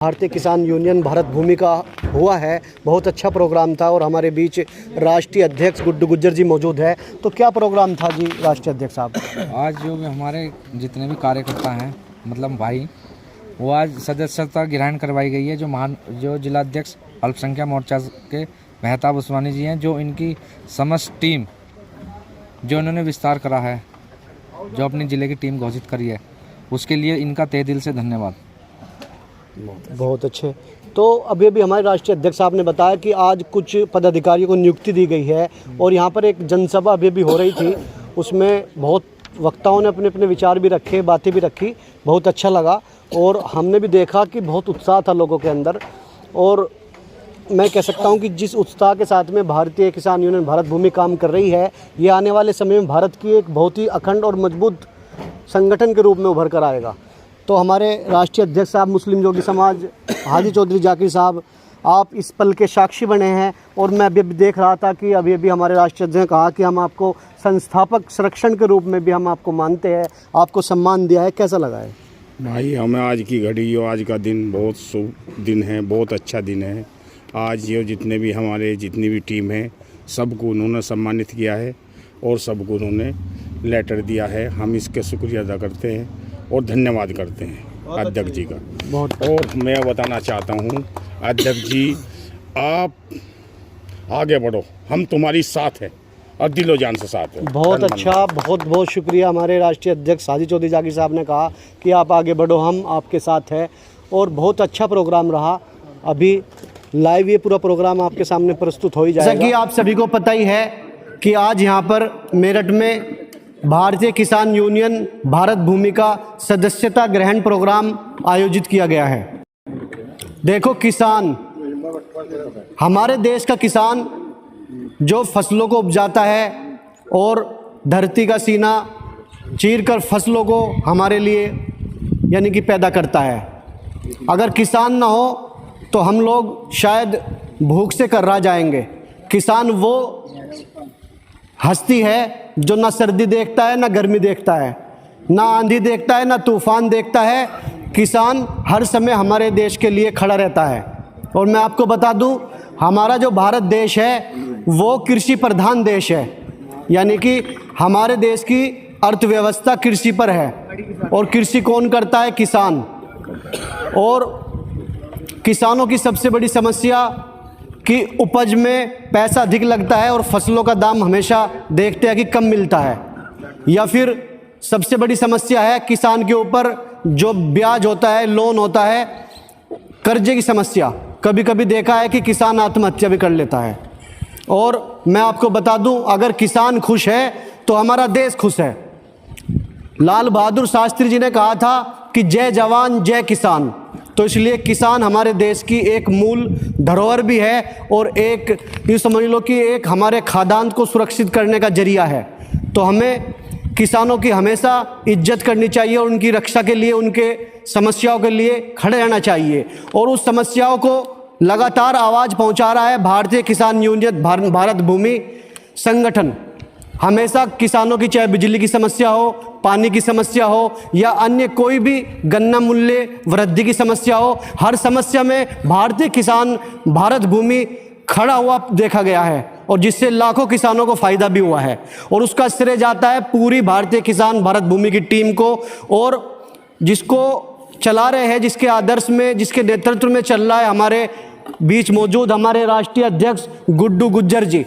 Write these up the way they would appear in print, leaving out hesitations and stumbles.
भारतीय किसान यूनियन भारत भूमि का हुआ है, बहुत अच्छा प्रोग्राम था और हमारे बीच राष्ट्रीय अध्यक्ष गुड्डू गुज्जर जी मौजूद है। तो क्या प्रोग्राम था जी राष्ट्रीय अध्यक्ष साहब? आज जो भी हमारे जितने भी कार्यकर्ता हैं मतलब भाई, वो आज सदस्यता ग्रहण करवाई गई है। जो जिलाध्यक्ष अल्पसंख्यक मोर्चा के मेहताब उस्मानी जी हैं, जो इनकी समस्त टीम जो इन्होंने विस्तार करा है, जो अपनी ज़िले की टीम घोषित करी है, उसके लिए इनका तहे दिल से धन्यवाद। बहुत अच्छे। तो अभी अभी हमारे राष्ट्रीय अध्यक्ष साहब ने बताया कि आज कुछ पदाधिकारियों को नियुक्ति दी गई है और यहाँ पर एक जनसभा अभी अभी हो रही थी, उसमें बहुत वक्ताओं ने अपने अपने विचार भी रखे, बातें भी रखी, बहुत अच्छा लगा और हमने भी देखा कि बहुत उत्साह था लोगों के अंदर। और मैं कह सकता हूँ कि जिस उत्साह के साथ में भारतीय किसान यूनियन भारत भूमि काम कर रही है, ये आने वाले समय में भारत की एक बहुत ही अखंड और मजबूत संगठन के रूप में उभर कर आएगा। तो हमारे राष्ट्रीय अध्यक्ष साहब मुस्लिम योगी समाज हाजी चौधरी जाकिर साहब, आप इस पल के साक्षी बने हैं। और मैं अभी देख रहा था कि अभी अभी हमारे राष्ट्रीय अध्यक्ष ने कहा कि हम आपको संस्थापक संरक्षण के रूप में भी हम आपको मानते हैं, आपको सम्मान दिया है। कैसा लगा है भाई? हमें आज की घड़ी और आज का दिन बहुत शुभ दिन है, बहुत अच्छा दिन है। आज ये जितने भी टीम है, सबको उन्होंने सम्मानित किया है और सबको उन्होंने लेटर दिया है। हम इसका शुक्रिया अदा करते हैं और धन्यवाद करते हैं अध्यक्ष जी का। और मैं बताना चाहता हूँ अध्यक्ष जी, आप आगे बढ़ो, हम तुम्हारी साथ हैं और दिलो जान से साथ हैं। बहुत अच्छा, बहुत बहुत शुक्रिया। हमारे राष्ट्रीय अध्यक्ष हाजी चौधरी जाकिर साहब ने कहा कि आप आगे बढ़ो, हम आपके साथ हैं। और बहुत अच्छा प्रोग्राम रहा। अभी लाइव ये पूरा प्रोग्राम आपके सामने प्रस्तुत हो ही जाएगा। जैसा कि आप सभी को पता ही है कि आज यहाँ पर मेरठ में भारतीय किसान यूनियन भारत भूमि का सदस्यता ग्रहण प्रोग्राम आयोजित किया गया है। देखो, किसान, हमारे देश का किसान जो फसलों को उपजाता है और धरती का सीना चीरकर फसलों को हमारे लिए यानी कि पैदा करता है। अगर किसान ना हो तो हम लोग शायद भूख से कर्रा जाएंगे। किसान वो हस्ती है जो ना सर्दी देखता है, ना गर्मी देखता है, ना आंधी देखता है, ना तूफान देखता है। किसान हर समय हमारे देश के लिए खड़ा रहता है। और मैं आपको बता दूं, हमारा जो भारत देश है वो कृषि प्रधान देश है, यानी कि हमारे देश की अर्थव्यवस्था कृषि पर है। और कृषि कौन करता है? किसान। और किसानों की सबसे बड़ी समस्या कि उपज में पैसा अधिक लगता है और फसलों का दाम हमेशा देखते हैं कि कम मिलता है। या फिर सबसे बड़ी समस्या है किसान के ऊपर जो ब्याज होता है, लोन होता है, कर्जे की समस्या। कभी कभी देखा है कि किसान आत्महत्या भी कर लेता है। और मैं आपको बता दूं, अगर किसान खुश है तो हमारा देश खुश है। लाल बहादुर शास्त्री जी ने कहा था कि जय जवान जय किसान। तो इसलिए किसान हमारे देश की एक मूल धरोहर भी है और एक यूँ समझ लो कि एक हमारे खाद्यान्न को सुरक्षित करने का जरिया है। तो हमें किसानों की हमेशा इज्जत करनी चाहिए और उनकी रक्षा के लिए, उनके समस्याओं के लिए खड़े रहना चाहिए। और उस समस्याओं को लगातार आवाज़ पहुंचा रहा है भारतीय किसान यूनियन भारत भूमि संगठन। हमेशा किसानों की, चाहे बिजली की समस्या हो, पानी की समस्या हो या अन्य कोई भी गन्ना मूल्य वृद्धि की समस्या हो, हर समस्या में भारतीय किसान भारत भूमि खड़ा हुआ देखा गया है और जिससे लाखों किसानों को फायदा भी हुआ है। और उसका श्रेय जाता है पूरी भारतीय किसान भारत भूमि की टीम को। और जिसको चला रहे हैं, जिसके आदर्श में, जिसके नेतृत्व में चल रहा है, हमारे बीच मौजूद हमारे राष्ट्रीय अध्यक्ष गुड्डू गुज्जर जी,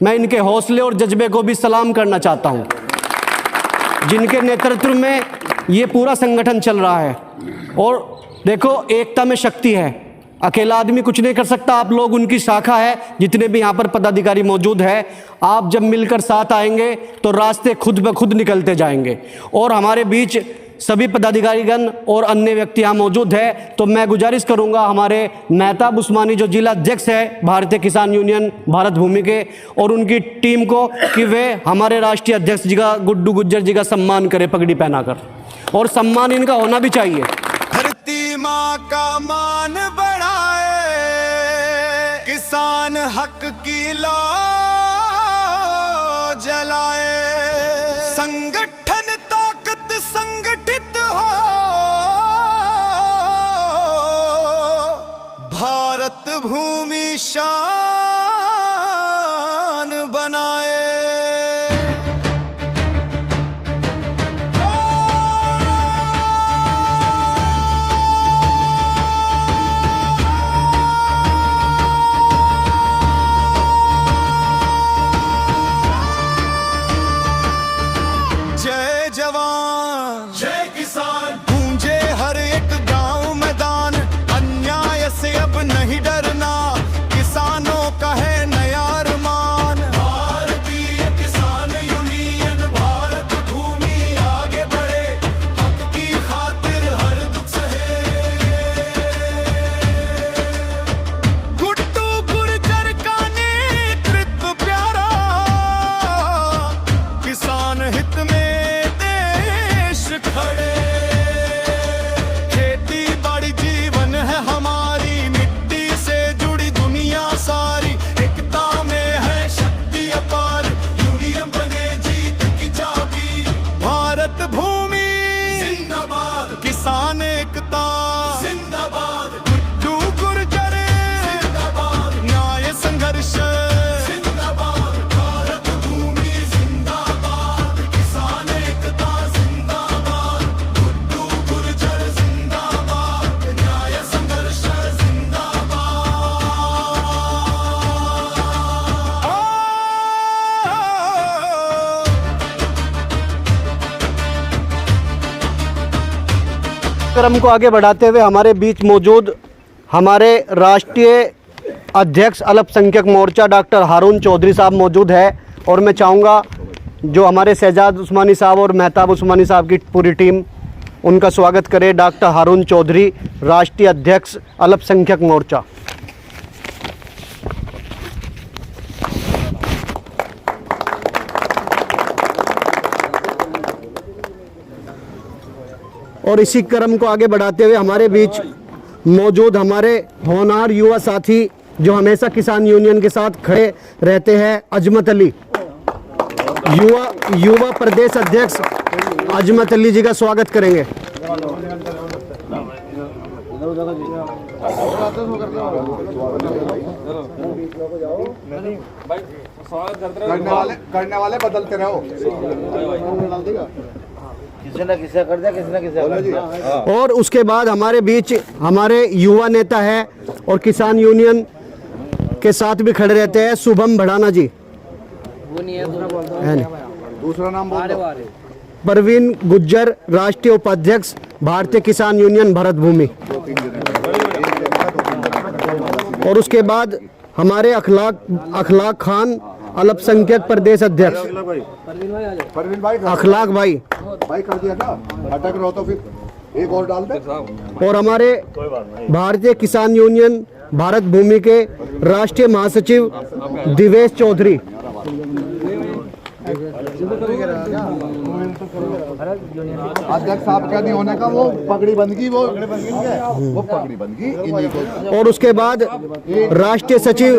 मैं इनके हौसले और जज्बे को भी सलाम करना चाहता हूं, जिनके नेतृत्व में ये पूरा संगठन चल रहा है। और देखो, एकता में शक्ति है, अकेला आदमी कुछ नहीं कर सकता। आप लोग उनकी शाखा है, जितने भी यहाँ पर पदाधिकारी मौजूद है। आप जब मिलकर साथ आएंगे तो रास्ते खुद ब खुद निकलते जाएंगे। और हमारे बीच सभी पदाधिकारीगण और अन्य व्यक्ति यहाँ मौजूद है। तो मैं गुजारिश करूंगा हमारे मेहताब उस्मानी जो जिला अध्यक्ष है भारतीय किसान यूनियन भारत भूमि के, और उनकी टीम को कि वे हमारे राष्ट्रीय अध्यक्ष जी का, गुड्डू गुज्जर जी का सम्मान करे पगड़ी पहनाकर। और सम्मान इनका होना भी चाहिए। धरती माँ का मान बढ़ाए, किसान हक की लौ जलाए। संगठन ताकत संगठित हो, भारत भूमि शान बनाए। जय जवान जय किसान गूंजे हर एक गांव मैदान, अन्याय से अब नहीं डरना, किसानों का है नया अरमान। भारतीय किसान यूनियन भारत भूमि आगे बढ़े, हक की खातिर हर दुख सहे। गुड्डू गुर्जर का नेतृत्व प्यारा, किसान हित में खड़े। खेती बाड़ी जीवन है हमारी, मिट्टी से जुड़ी दुनिया सारी, एकता में है शक्ति अपार, यूनियन बने जीत की चाबी। भारत भूमि जिंदाबाद, किसान एकता जिंदाबाद, गुड्डू गुर्जर जिंदाबाद, न्याय संघर्ष जिंदाबाद। भारत भूमि जिंदाबाद, किसान एकता जिंदाबाद, गुड्डू गुर्जर जिंदाबाद, न्याय संघर्ष कार्यक्रम को आगे बढ़ाते हुए हमारे बीच मौजूद हमारे राष्ट्रीय अध्यक्ष अल्पसंख्यक मोर्चा डॉक्टर हारून चौधरी साहब मौजूद है, और मैं चाहूँगा जो हमारे शहजाद उस्मानी साहब और मेहताब उस्मानी साहब की पूरी टीम उनका स्वागत करे। डॉक्टर हारून चौधरी, राष्ट्रीय अध्यक्ष अल्पसंख्यक मोर्चा। और इसी क्रम को आगे बढ़ाते हुए हमारे बीच मौजूद हमारे होनहार युवा साथी जो हमेशा किसान यूनियन के साथ खड़े रहते हैं, अजमत अली, युवा प्रदेश अध्यक्ष अजमत अली जी का स्वागत करेंगे। करने वाले बदलते रहो, किसी ना किसी कर दिया, किसी ना किसी। और उसके बाद हमारे बीच हमारे युवा नेता है और किसान यूनियन के साथ भी खड़े रहते हैं, शुभम भड़ाना जी। दूसरा नाम बोल दो। परवीन गुज्जर, राष्ट्रीय उपाध्यक्ष भारतीय किसान यूनियन भारत भूमि। और उसके बाद हमारे अखलाक खान, अल्पसंख्यक प्रदेश अध्यक्ष। परवीन भाई, अखलाक भाई कर दिया था, अटक रहो तो फिर एक और डाल दे। और हमारे भारतीय किसान यूनियन भारत भूमि के राष्ट्रीय महासचिव दिवेश चौधरी। अध्यक्ष साहब का नहीं होने का वो पगड़ी बंदगी, वो पगड़ी बंदगी इन्हीं को। और उसके बाद राष्ट्रीय सचिव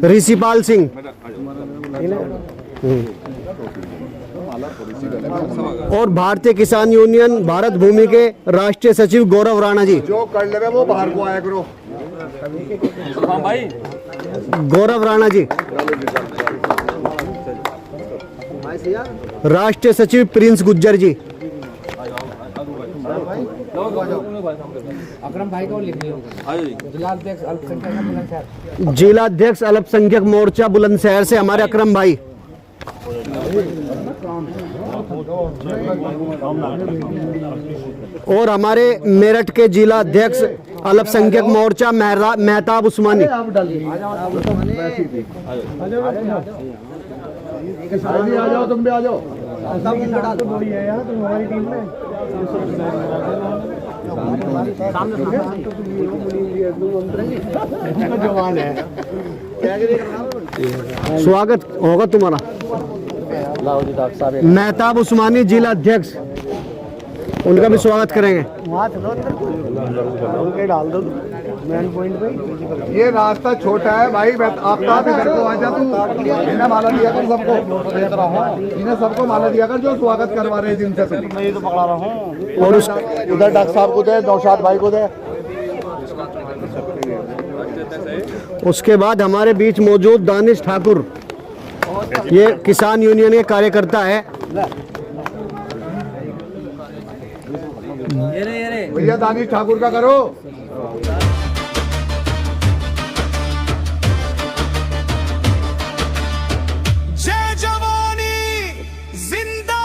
ऋषिपाल सिंह। और भारतीय किसान यूनियन भारत भूमि के राष्ट्रीय सचिव गौरव राणा जी। जो कर ले वो बाहर को आया करो। गौरव राणा जी। राष्ट्रीय सचिव प्रिंस गुज्जर जी। अकरम भाई को लिखनी होगी। जिलाध्यक्ष अल्पसंख्यक मोर्चा बुलंदशहर से हमारे अकरम भाई। और हमारे मेरठ के जिला अध्यक्ष अल्पसंख्यक मोर्चा मेहताब उस्मानी। आ जाओ, तुम भी आ जाओ। जवान है, स्वागत होगा तुम्हारा। मेहताब उस्मानी जिला अध्यक्ष, उनका भी स्वागत करेंगे। ये रास्ता छोटा है भाई, आपका भी घर को आ जा। तू इन्हें माला दिया कर सबको, इन्हें सबको माला दिया कर जो स्वागत करवा रहे हैं जिनसे। मैं ये तो पकड़ा रहा हूँ। और उधर डॉक्टर साहब को दे, नौशाद भाई को दे। उसके बाद हमारे बीच मौजूद दानिश ठाकुर, ये किसान यूनियन के कार्यकर्ता है। भैया दानिश ठाकुर का करो। जय जवानी जिंदाबाद,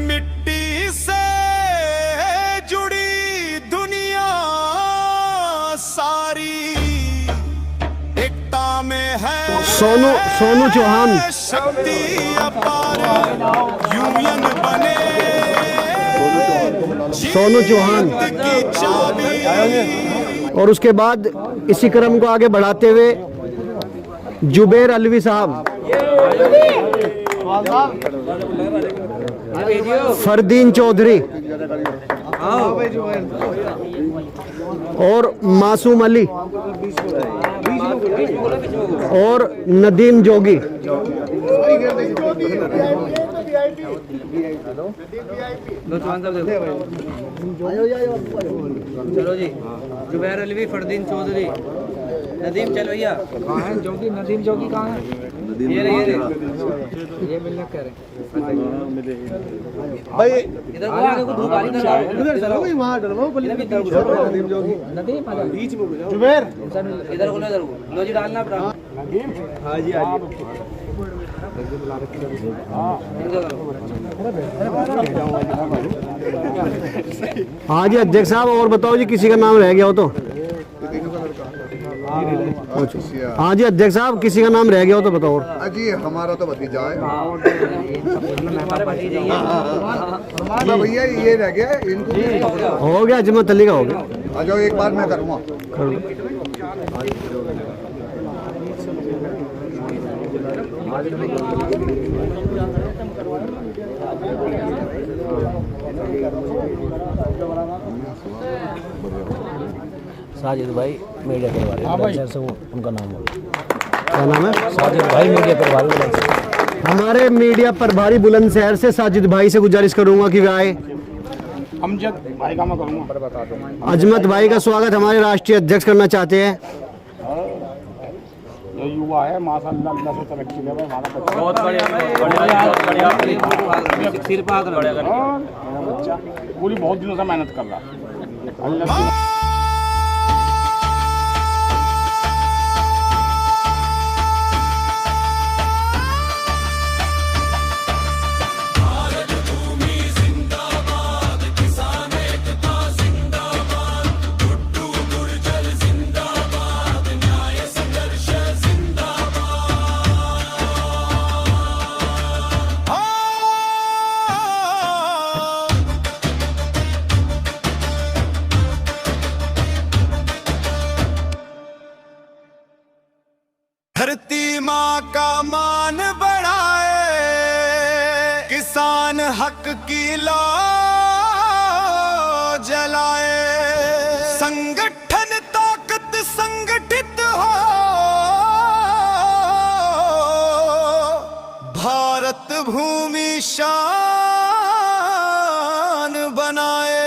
मिट्टी से जुड़ी दुनिया सारी, एकता में है सोनू चौहान, शक्ति अपार, यूनियन बने सोनू चौहान। की चाबी। और उसके बाद इसी क्रम को आगे बढ़ाते हुए जुबैर अलवी साहब, फरदीन चौधरी और मासूम अली और नदीम जोगी। चलो जी, जुबैर अलवी, फरदीन चौधरी, नदीम, चल भैया। कहाँ है जोगी? नदीम जोगी कहाँ है? ये रहे ये मिलने कह रहे भाई इधर को आगे को धूप आ रही, इधर चलो वहां डलवाओ, इधर जुबैर इधर को लो जी, डालना अपना। हाँ जी हाँ जी। हाँ जी अध्यक्ष साहब, और बताओ जी, किसी का नाम रह गया हो तो? हाँ जी अध्यक्ष साहब, किसी का नाम रह गया हो तो बताओ। जी हमारा तो भतीजा है हमारे भतीजे ही हैं। हाँ भैया, ये रह गया इनको। हो गया, अजमत अली का हो गया। आ जाओ, एक बार मैं करूँगा। साजिद भाई मीडिया प्रभारी से, वो उनका नाम है। क्या नाम है? साजिद भाई मीडिया प्रभारी। हमारे मीडिया प्रभारी बुलंदशहर से साजिद भाई से गुजारिश करूंगा कि वे आए। अमजद भाई का मैं करूँगा। अजमत भाई का स्वागत हमारे राष्ट्रीय अध्यक्ष करना चाहते हैं। ये युवा है माशाअल्लाह, अल्लाह से तरक्की दे हमारा बच्चा। बहुत बढ़िया सिर पर हाथ रख। मेरा बच्चा पूरी बहुत दिनों से मेहनत कर रहा है। अल्लाह धरती माँ का मान बढ़ाए, किसान हक की लौ जलाए, संगठन ताकत संगठित हो, भारत भूमि शान बनाए।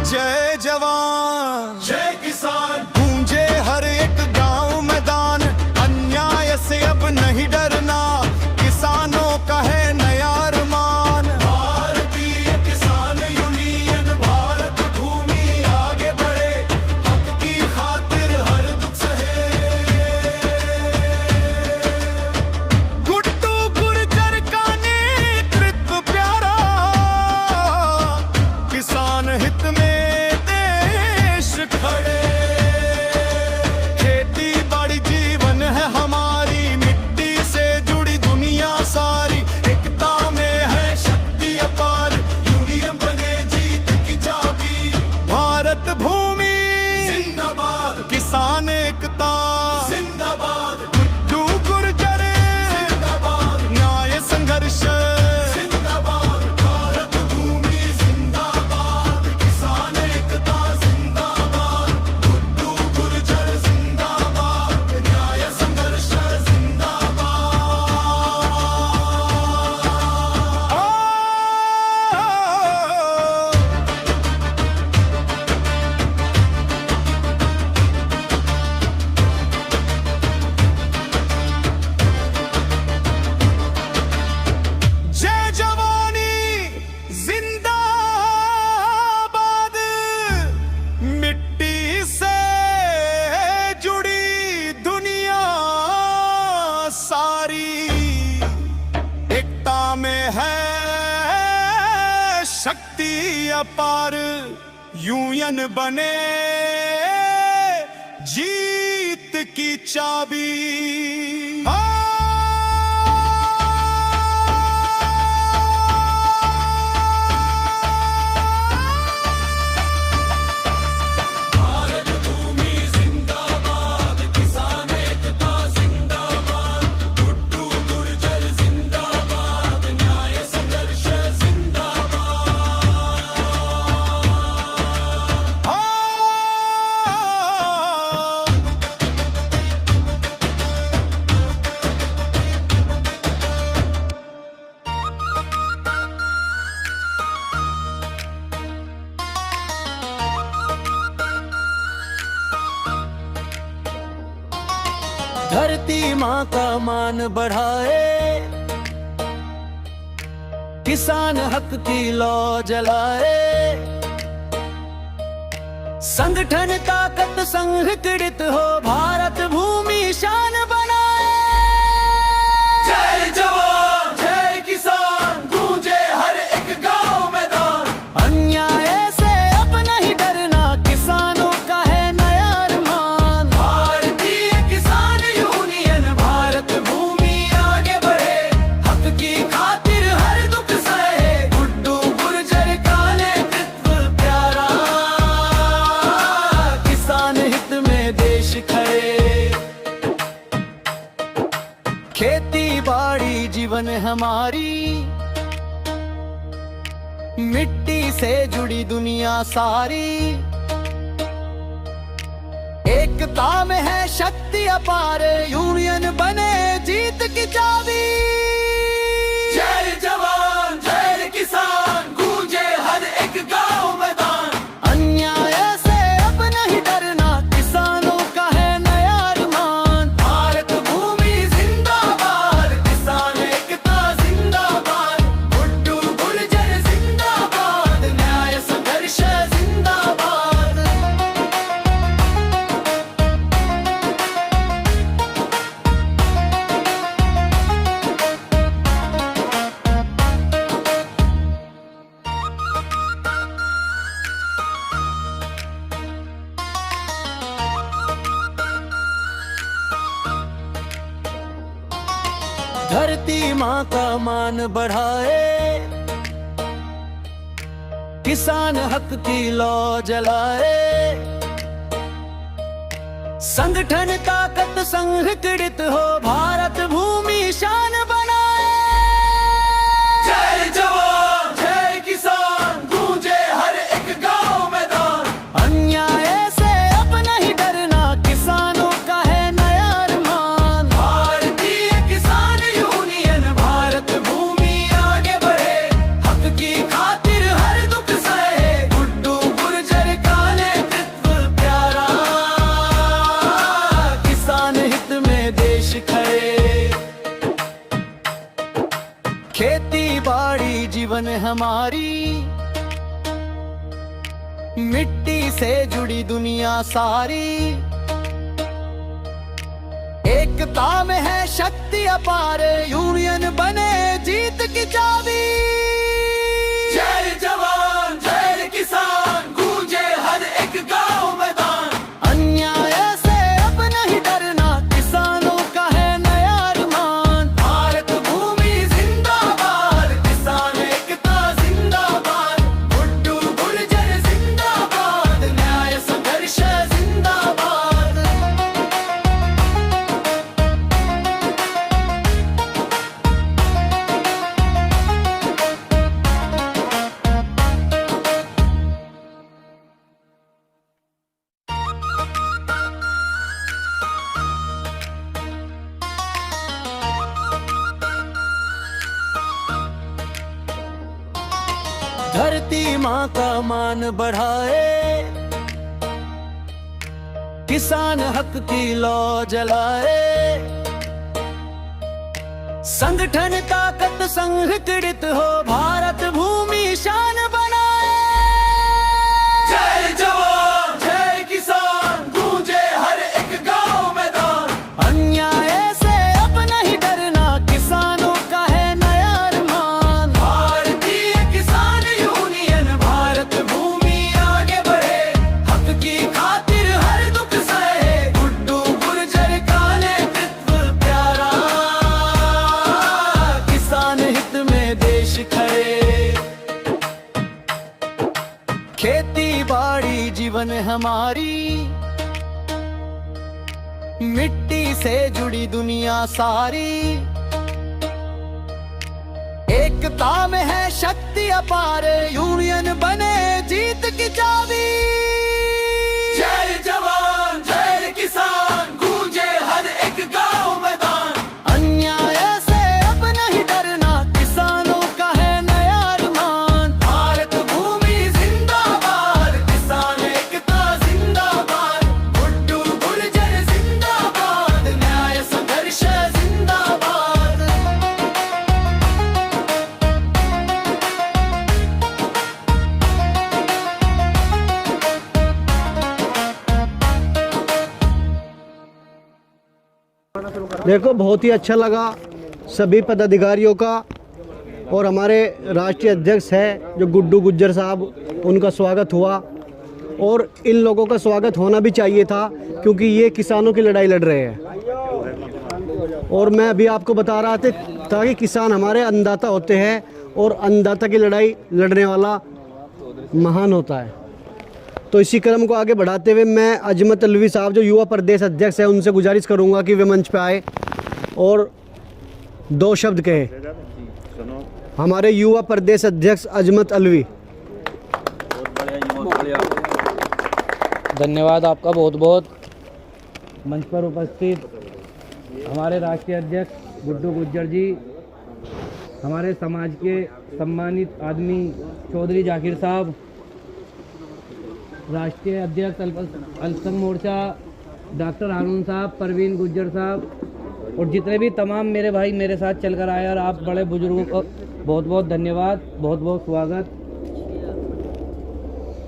जय जवान जय किसान, गूंजे हर एक गांव मैदान, अन्याय से अब नहीं डरना, किसानों शक्ति अपार यूनियन बने जीत की चाबी। धरती माँ का मान बढ़ाए, किसान हक की लौ जलाए, संगठन ताकत संगठित हो भारत भूमि शान बनाए। जय जवान जय किसान गूंजे हर एक गांव मैदान, अन्याय से अब नहीं डरना, किसानों का है नया अरमान। भारतीय किसान यूनियन भारत भूमि आगे बढ़े, हक की खातिर हर दुख सहे, गुड्डू गुर्जर का नेतृत्व प्यारा, किसान हित में देश खड़े। खेती बाड़ी जीवन हमारी, मिट्टी से जुड़ी दुनिया सारी, एकता में है शक्ति अपार, यूनियन बने जीत की चाबी। जय जवान जय किसान गूंजे हर एक गांव मैदान, अन्याय से अब नहीं डरना, किसानों का है नया अरमान। भारत भूमि जिंदाबाद, किसान एकता जिंदाबाद, गुड्डू गुर्जर जिंदाबाद, न्याय संघर्ष जिंदाबाद। धरती माँ का मान बढ़ाए, किसान हक की लौ जलाए, संगठन ताकत संगठित हो भारत भूमि शान बनाए। जय जवान जय किसान गूंजे हर एक गांव मैदान, अन्याय से अब नहीं डरना, किसानों का है नया अरमान। भारतीय किसान यूनियन भारत भूमि आगे बढ़े, हक की खातिर हर दुख सहे, गुड्डू गुर्जर का नेतृत्व प्यारा, किसान हित में देश खड़े। खेती बाड़ी जीवन हमारी, मिट्टी से जुड़ी दुनिया सारी, एकता में है शक्ति अपार, यूनियन बने जीत की चाबी। जय जवान जय किसान गूंजे हर एक गांव मैदान, अन्याय से अब नहीं डरना, किसानों का है नया अरमान। भारत भूमि जिंदाबाद, किसान एकता जिंदाबाद, गुड्डू गुर्जर जिंदाबाद, न्याय संघर्ष जिंदाबाद। धरती माँ का मान बढ़ाए, किसान हक की लौ जलाए, संगठन ताकत संगठित हो भारत भूमि शान बनाए। जय जवान जय किसान गूंजे हर एक गांव मैदान, अन्याय से अब नहीं डरना, किसानों का है नया अरमान। भारतीय किसान यूनियन खेती बाड़ी जीवन हमारी, मिट्टी से जुड़ी दुनिया सारी, एकता में है शक्ति अपार, यूनियन बने जीत की चाबी। जय जवान जय किसान गूंजे हर एक गांव मैदान, अन्याय से अब नहीं डरना, किसानों का है नया अरमान। भारत भूमि जिंदाबाद, किसान एकता जिंदाबाद, गुड्डू गुर्जर जिंदाबाद, न्याय संघर्ष जिंदाबाद। देखो बहुत ही अच्छा लगा सभी पदाधिकारियों का, और हमारे राष्ट्रीय अध्यक्ष है जो गुड्डू गुज्जर साहब, उनका स्वागत हुआ। और इन लोगों का स्वागत होना भी चाहिए था क्योंकि ये किसानों की लड़ाई लड़ रहे हैं। और मैं अभी आपको बता रहा था कि किसान हमारे अन्नदाता होते हैं और अन्नदाता की लड़ाई लड़ने वाला महान होता है। तो इसी क्रम को आगे बढ़ाते हुए मैं अजमत अलवी साहब जो युवा प्रदेश अध्यक्ष है उनसे गुजारिश करूंगा कि वे मंच पे आए और दो शब्द कहे। हमारे युवा प्रदेश अध्यक्ष अजमत अलवी। धन्यवाद आपका बहुत बहुत। मंच पर उपस्थित हमारे राष्ट्रीय अध्यक्ष गुड्डू गुज्जर जी, हमारे समाज के सम्मानित आदमी चौधरी जाकिर साहब, राष्ट्रीय अध्यक्ष अल्पसंख्यक मोर्चा डॉक्टर हारून साहब, परवीन गुज्जर साहब, और जितने भी तमाम मेरे भाई मेरे साथ चलकर आए, और आप बड़े बुजुर्गों को बहुत बहुत धन्यवाद, बहुत बहुत स्वागत।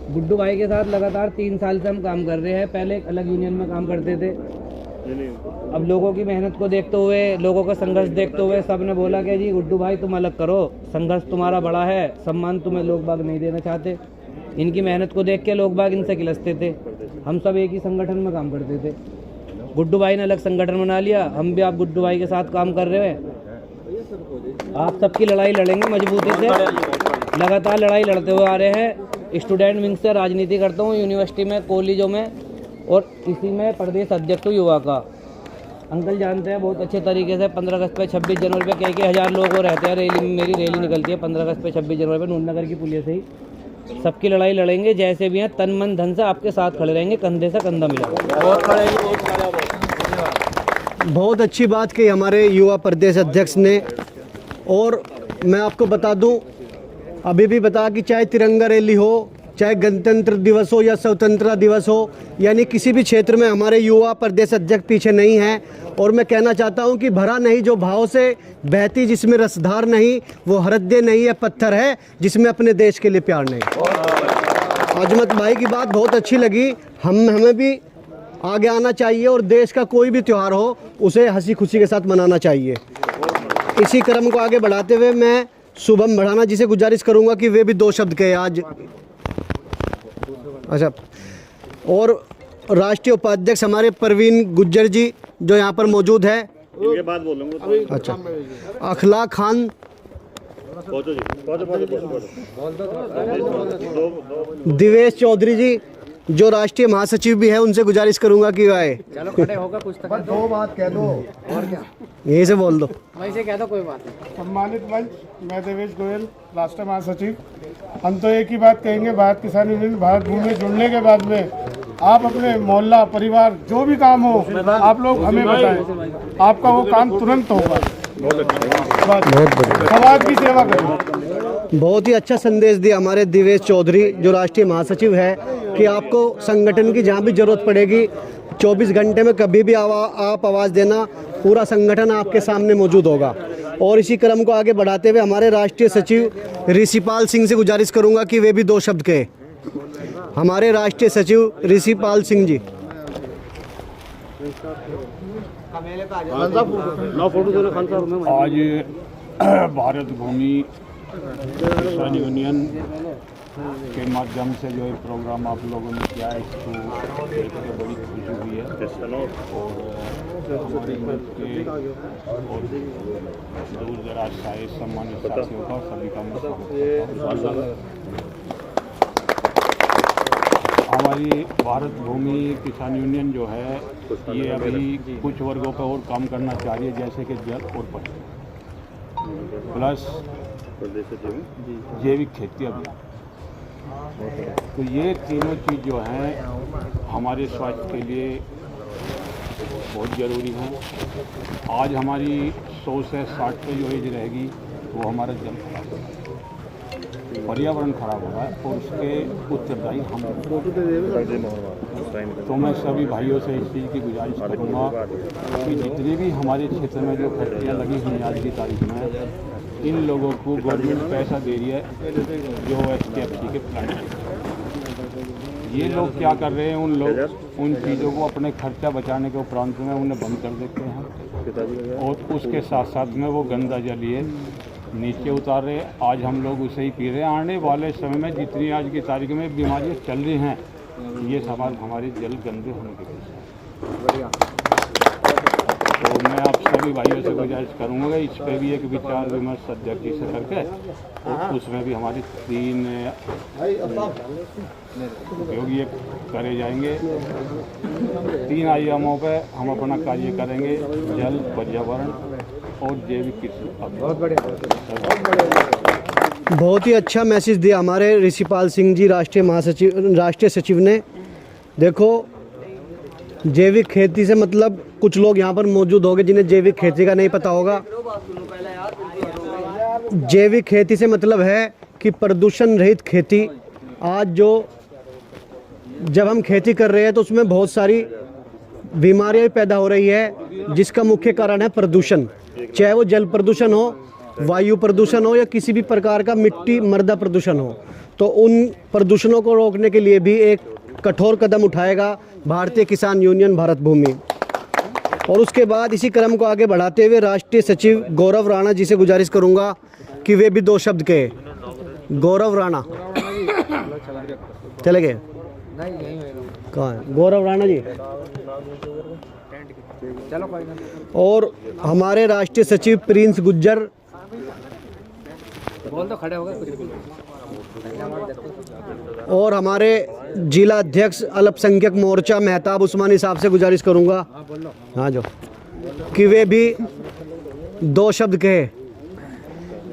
गुड्डू भाई के साथ लगातार 3 साल से हम काम कर रहे हैं। पहले एक अलग यूनियन में काम करते थे। अब लोगों की मेहनत को देखते हुए, लोगों का संघर्ष देखते हुए सब ने बोला कि जी गुड्डू भाई तुम अलग करो, संघर्ष तुम्हारा बड़ा है, सम्मान तुम्हें लोग बाग नहीं देना चाहते। इनकी मेहनत को देख के लोग बाग इनसे किलसते थे। हम सब एक ही संगठन में काम करते थे। गुड्डू भाई ने अलग संगठन बना लिया, हम भी आप गुड्डू भाई के साथ काम कर रहे हैं। आप सबकी लड़ाई लड़ेंगे मजबूती से, लगातार लड़ाई लड़ते हुए आ रहे हैं। स्टूडेंट विंग से राजनीति करता हूँ यूनिवर्सिटी में, कॉलेजों में, और इसी में प्रदेश अध्यक्ष हूँ युवा का। अंकल जानते हैं बहुत अच्छे तरीके से 15 अगस्त पे 26 जनवरी पे कई हज़ार लोग रहते हैं। रैली में मेरी रैली निकलती है 15 अगस्त पे 26 जनवरी पे नूरनगर की पुलिस से ही। सबकी लड़ाई लड़ेंगे, जैसे भी हैं तन मन धन से आपके साथ खड़े रहेंगे, कंधे से कंधा मिलाएंगे। बहुत अच्छी बात कही हमारे युवा प्रदेश अध्यक्ष ने। और मैं आपको बता दूं, अभी भी बता कि चाहे तिरंगा रैली हो, चाहे गणतंत्र दिवस हो या स्वतंत्रता दिवस हो, यानी किसी भी क्षेत्र में हमारे युवा प्रदेश अध्यक्ष पीछे नहीं हैं। और मैं कहना चाहता हूं कि भरा नहीं जो भाव से बहती, जिसमें रसधार नहीं वो हृदय नहीं है, पत्थर है जिसमें अपने देश के लिए प्यार नहीं। अजमत भाई की बात बहुत अच्छी लगी। हमें भी आगे आना चाहिए और देश का कोई भी त्यौहार हो उसे हंसी खुशी के साथ मनाना चाहिए। इसी क्रम को आगे बढ़ाते हुए मैं शुभम भड़ाना जी से गुजारिश करूंगा कि वे भी 2 शब्द कहे आज। अच्छा, और राष्ट्रीय उपाध्यक्ष हमारे परवीन गुज्जर जी जो यहाँ पर मौजूद है। ये बात बोलूंगा। अच्छा, अखलाक खान, दिवेश चौधरी जी जो राष्ट्रीय महासचिव भी है, उनसे गुजारिश करूंगा कि आए। चलो खड़े होकर कुछ तक 2 बात कह दो और क्या, यहीं से बोल दो। वहीं से कह दो, कोई बात नहीं। सम्मानित मंच, मैं देवेश गोयल, राष्ट्रीय महासचिव। हम तो एक ही बात कहेंगे, भारत किसान यूनियन भारत भूमि में जुड़ने के बाद में आप अपने मोहल्ला परिवार जो भी काम हो आप लोग हमें बताएं, आपका वो काम तुरंत होगा। समाज की सेवा करें। बहुत ही अच्छा संदेश दिया हमारे दिवेश चौधरी जो राष्ट्रीय महासचिव है कि आपको संगठन की जहाँ भी जरूरत पड़ेगी 24 घंटे में कभी भी आप आवाज़ देना, पूरा संगठन आपके सामने मौजूद होगा। और इसी क्रम को आगे बढ़ाते हुए हमारे राष्ट्रीय सचिव ऋषिपाल सिंह से गुजारिश करूंगा कि वे भी 2 शब्द कहे। हमारे राष्ट्रीय सचिव ऋषिपाल सिंह जी। आज भारत भूमि किसान यूनियन के माध्यम से जो प्रोग्राम आप लोगों ने किया है इसको देख के बड़ी खुशी हुई है। और हमारे मंच के और दूर दराज से आए सम्मानित साथियों का सभी का मैं स्वागत करता हूं। हमारी भारत भूमि किसान यूनियन जो है ये अभी कुछ वर्गों पर और काम करना चाह रही है, जैसे कि जल और पशु प्लस जैविक खेती अभियान। तो ये तीनों चीज़ जो हैं हमारे स्वास्थ्य के लिए बहुत ज़रूरी है। आज हमारी 100 से 60 पे जो एज रहेगी वो हमारा जल खराब होगा, पर्यावरण खराब होगा और उसके उत्तरदायी हम। तो मैं सभी भाइयों से इस चीज़ की गुजारिश करूँगा कि जितने भी हमारे क्षेत्र में जो फैक्ट्रियाँ लगी हुई हैं आज की तारीख में, इन लोगों को गवर्नमेंट पैसा दे रही है जो STFC के प्लांट। ये लोग क्या कर रहे हैं, उन चीज़ों को अपने खर्चा बचाने के उपरांत में उन्हें बंद कर देते हैं और उसके साथ साथ में वो गंदा जल ये नीचे उतार रहे। आज हम लोग उसे ही पी रहे हैं। आने वाले समय में जितनी आज की तारीख में बीमारियाँ चल रही हैं ये सवाल हमारे जल गंदे होने की वजह से। तो मैं आप सभी भाइयों से गुजारिश करूँगा इस पर भी एक विचार विमर्श अध्यक्ष जी से करके और उसमें भी हमारी 3 उपयोगी करे जाएंगे। 3 आयामों पे हम अपना कार्य करेंगे, जल, पर्यावरण और जैविक कृषि। बहुत ही अच्छा मैसेज दिया हमारे ऋषिपाल सिंह जी राष्ट्रीय सचिव ने। देखो, जैविक खेती से मतलब कुछ लोग यहाँ पर मौजूद होंगे जिन्हें जैविक खेती का नहीं पता होगा। जैविक खेती से मतलब है कि प्रदूषण रहित खेती। आज जब हम खेती कर रहे हैं तो उसमें बहुत सारी बीमारियां पैदा हो रही है, जिसका मुख्य कारण है प्रदूषण। चाहे वो जल प्रदूषण हो, वायु प्रदूषण हो या किसी भी प्रकार का मिट्टी मृदा प्रदूषण हो। तो उन प्रदूषणों को रोकने के लिए भी एक कठोर कदम उठाएगा भारतीय किसान यूनियन भारत भूमि। और उसके बाद इसी क्रम को आगे बढ़ाते हुए राष्ट्रीय सचिव गौरव राणा जी से गुजारिश करूंगा कि वे भी 2 शब्द कहे। गौरव राणा चले गए, कहाँ है गौरव राणा जी? और हमारे राष्ट्रीय सचिव प्रिंस गुज्जर और हमारे जिला अध्यक्ष अल्पसंख्यक मोर्चा मेहताब उस्मानी साहब से गुजारिश करूंगा, हाँ जो, कि वे भी 2 शब्द कहे।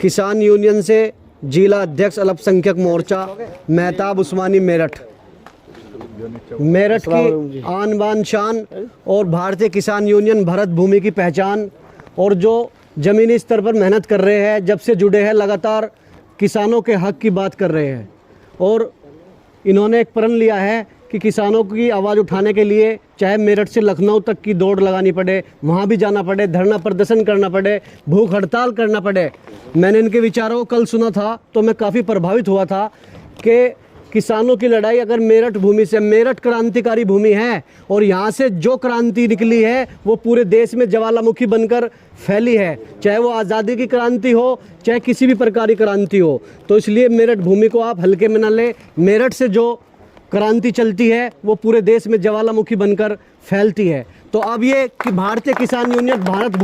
किसान यूनियन से जिला अध्यक्ष अल्पसंख्यक मोर्चा मेहताब उस्मानी मेरठ की आन बान शान और भारतीय किसान यूनियन भारत भूमि की पहचान, और जो ज़मीनी स्तर पर मेहनत कर रहे हैं, जब से जुड़े हैं लगातार किसानों के हक की बात कर रहे हैं। और इन्होंने एक प्रण लिया है कि किसानों की आवाज़ उठाने के लिए चाहे मेरठ से लखनऊ तक की दौड़ लगानी पड़े, वहाँ भी जाना पड़े, धरना प्रदर्शन करना पड़े, भूख हड़ताल करना पड़े। मैंने इनके विचारों को कल सुना था तो मैं काफ़ी प्रभावित हुआ था कि किसानों की लड़ाई अगर मेरठ भूमि से, मेरठ क्रांतिकारी भूमि है और यहाँ से जो क्रांति निकली है वो पूरे देश में ज्वालामुखी बनकर फैली है, चाहे वो आज़ादी की क्रांति हो चाहे किसी भी प्रकार की क्रांति हो। तो इसलिए मेरठ भूमि को आप हल्के में न ले। मेरठ से जो क्रांति चलती है वो पूरे देश में ज्वालामुखी बनकर फैलती है। तो अब ये कि भारतीय किसान यूनियन भारत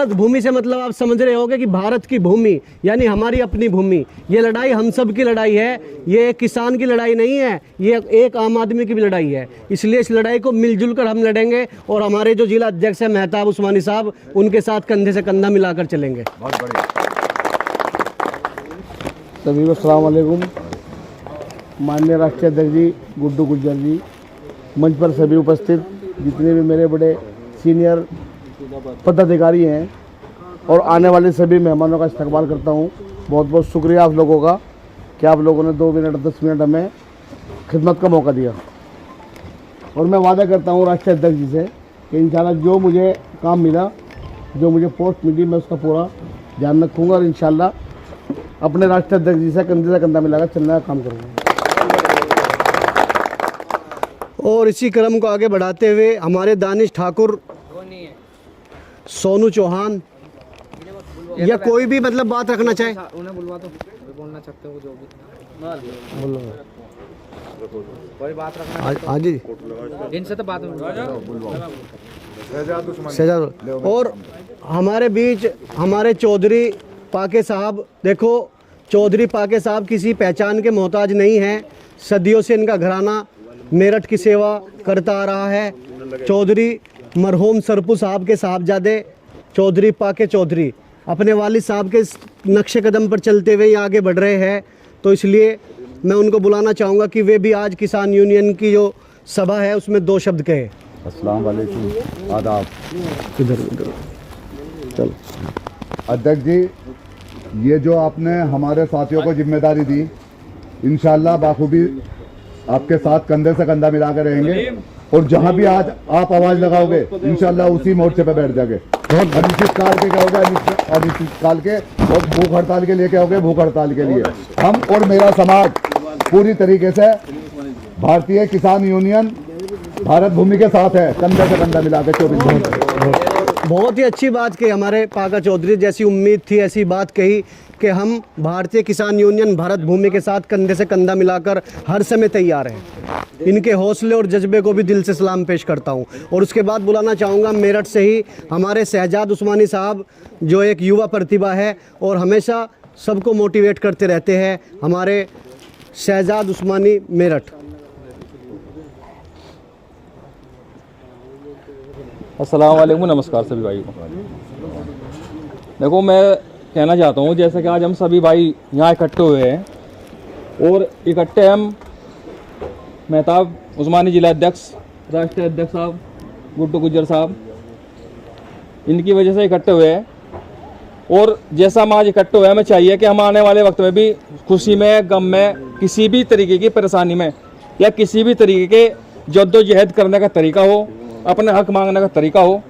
भूमि से मतलब आप समझ रहे होंगे कि भारत की भूमि यानी हमारी अपनी भूमि। ये लड़ाई हम सब की लड़ाई है, ये एक किसान की लड़ाई नहीं है, ये एक आम आदमी की भी लड़ाई है। इसलिए इस लड़ाई को मिलजुल कर हम लड़ेंगे और हमारे जो जिला अध्यक्ष हैं मेहताब उस्मानी साहब, उनके साथ कंधे से कंधा मिलाकर चलेंगे। बहुत बढ़िया। सभी को अस्सलाम वालेकुम। माननीय राष्ट्रीय अध्यक्ष जी गुड्डू गुज्जर जी, मंच पर सभी उपस्थित जितने भी मेरे बड़े सीनियर पदाधिकारी हैं और आने वाले सभी मेहमानों का इस्तकबाल करता हूं। बहुत बहुत शुक्रिया आप लोगों का कि आप लोगों ने 2 मिनट 10 मिनट हमें खिदमत का मौका दिया। और मैं वादा करता हूं राष्ट्रीय अध्यक्ष जी से कि इंशाल्लाह जो मुझे काम मिला, जो मुझे पोस्ट मिली, मैं उसका पूरा ध्यान रखूँगा और इंशाल्लाह अपने राष्ट्रीय अध्यक्ष जी से कंधा मिलाकर चलने का काम करूँगा। और इसी क्रम को आगे बढ़ाते हुए हमारे दानिश ठाकुर, सोनू चौहान या कोई भी मतलब बात रखना चाहे, उन्हें बुलवा दो, बोलना चाहते हो जो भी बोलो, कोई बात रखना हाँ जी, इनसे तो बात शहजाद। और हमारे बीच हमारे चौधरी पाके साहब, देखो चौधरी पाके साहब किसी पहचान के मोहताज नहीं हैं। सदियों से इनका घराना मेरठ की सेवा करता आ रहा है। चौधरी मरहूम सरपू साहब के साहबजादे चौधरी पाके चौधरी अपने वालिद साहब के नक्शे कदम पर चलते हुए आगे बढ़ रहे हैं, तो इसलिए मैं उनको बुलाना चाहूँगा कि वे भी आज किसान यूनियन की जो सभा है उसमें 2 शब्द कहे। अस्सलाम वालेकुम, आदाब। इधर चलो। अध्यक्ष जी, ये जो आपने हमारे साथियों को जिम्मेदारी दी, इंशाल्लाह बाखूबी आपके साथ कंधे से कंधा मिला कर रहेंगे और जहां भी आज आप आवाज लगाओगे इंशाल्लाह उसी मोर्चे पे बैठ जाओगे। अनिश्चित काल के कहोगे अनिश्चित काल के, और भूख हड़ताल के लिए कहोगे भूख हड़ताल के लिए। हम और मेरा समाज पूरी तरीके से भारतीय किसान यूनियन भारत भूमि के साथ है, कंधे से कंधा मिला के 24 घंटे। बहुत ही अच्छी बात कही हमारे पाका चौधरी, जैसी उम्मीद थी ऐसी बात कही कि हम भारतीय किसान यूनियन भारत भूमि के साथ कंधे से कंधा मिलाकर हर समय तैयार हैं। इनके हौसले और जज्बे को भी दिल से सलाम पेश करता हूं। और उसके बाद बुलाना चाहूँगा मेरठ से ही हमारे शहजाद उस्मानी साहब, जो एक युवा प्रतिभा है और हमेशा सबको मोटिवेट करते रहते हैं, हमारे शहजाद उस्मानी मेरठ। अस्सलाम वालेकुम, नमस्कार सभी भाई को। देखो, मैं कहना चाहता हूँ जैसे कि आज हम सभी भाई यहाँ इकट्ठे हुए हैं और इकट्ठे हम मेहताब उस्मानी जिला अध्यक्ष, राष्ट्रीय अध्यक्ष साहब गुड्डू गुज्जर साहब, इनकी वजह से इकट्ठे हुए हैं। और जैसा हम आज इकट्ठे हुए, हमें चाहिए कि हम आने वाले वक्त में भी खुशी में, गम में, किसी भी तरीके की परेशानी में या किसी भी तरीके के जद्दोजहद करने का तरीका हो, अपने हक मांगने का तरीका हो,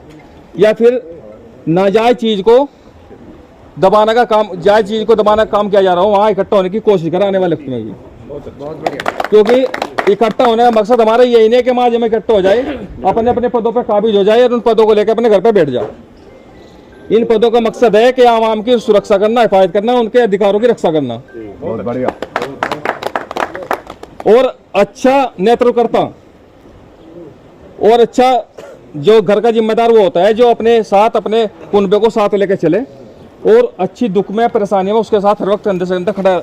या फिर नाजायज़ चीज़ को दबाने का काम, जायज़ चीज़ को दबाने का काम किया जा रहा हो, वहाँ इकट्ठा होने की कोशिश करें आने वाले वक्त में भी। बहुत बढ़िया। क्योंकि इकट्ठा होने का मकसद हमारा यही नहीं कि हम आज हम इकट्ठा हो जाए, अपने अपने पदों पर काबिज हो जाए और उन पदों को लेकर अपने घर पर बैठ जाए। इन पदों का मकसद है कि आवाम की सुरक्षा करना, हिफाजत करना, उनके अधिकारों की रक्षा करना। बहुत बढ़िया। और अच्छा नेतृत्वकर्ता और अच्छा जो घर का जिम्मेदार वो होता है जो अपने साथ अपने कुनबे को साथ लेकर चले और अच्छी दुख में, परेशानी में उसके साथ हर वक्त कंधे से कंधा खड़ा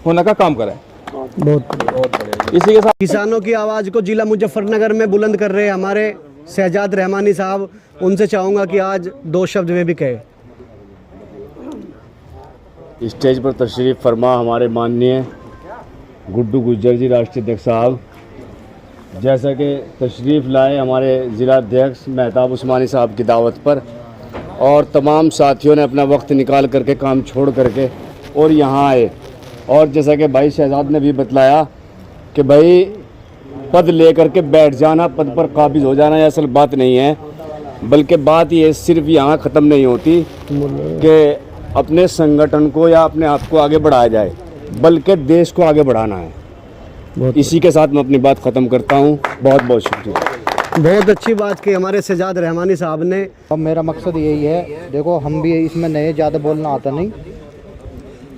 होने का काम करे। बहुत बढ़िया। इसी के साथ किसानों की आवाज़ को जिला मुजफ्फरनगर में बुलंद कर रहे हमारे शहजाद रहमानी साहब, उनसे चाहूँगा कि आज 2 शब्द वे भी कहे। स्टेज पर तशरीफ़ फरमा हमारे माननीय गुड्डू गुज्जर जी राष्ट्रीय अध्यक्ष साहब, जैसा कि तशरीफ़ लाए हमारे ज़िला अध्यक्ष मेहताब उस्मानी साहब की दावत पर, और तमाम साथियों ने अपना वक्त निकाल करके काम छोड़ करके और यहाँ आए। और जैसा कि भाई शहजाद ने भी बतलाया कि भाई पद ले करके बैठ जाना, पद पर काबिज हो जाना, ये असल बात नहीं है, बल्कि बात ये सिर्फ यहाँ ख़त्म नहीं होती कि अपने संगठन को या अपने आप को आगे बढ़ाया जाए, बल्कि देश को आगे बढ़ाना है। इसी के साथ मैं अपनी बात ख़त्म करता हूँ। बहुत बहुत शुक्रिया। बहुत अच्छी बात की हमारे शहजाद रहमानी साहब ने। अब मेरा मकसद यही है, देखो हम भी इसमें नए, ज़्यादा बोलना आता नहीं,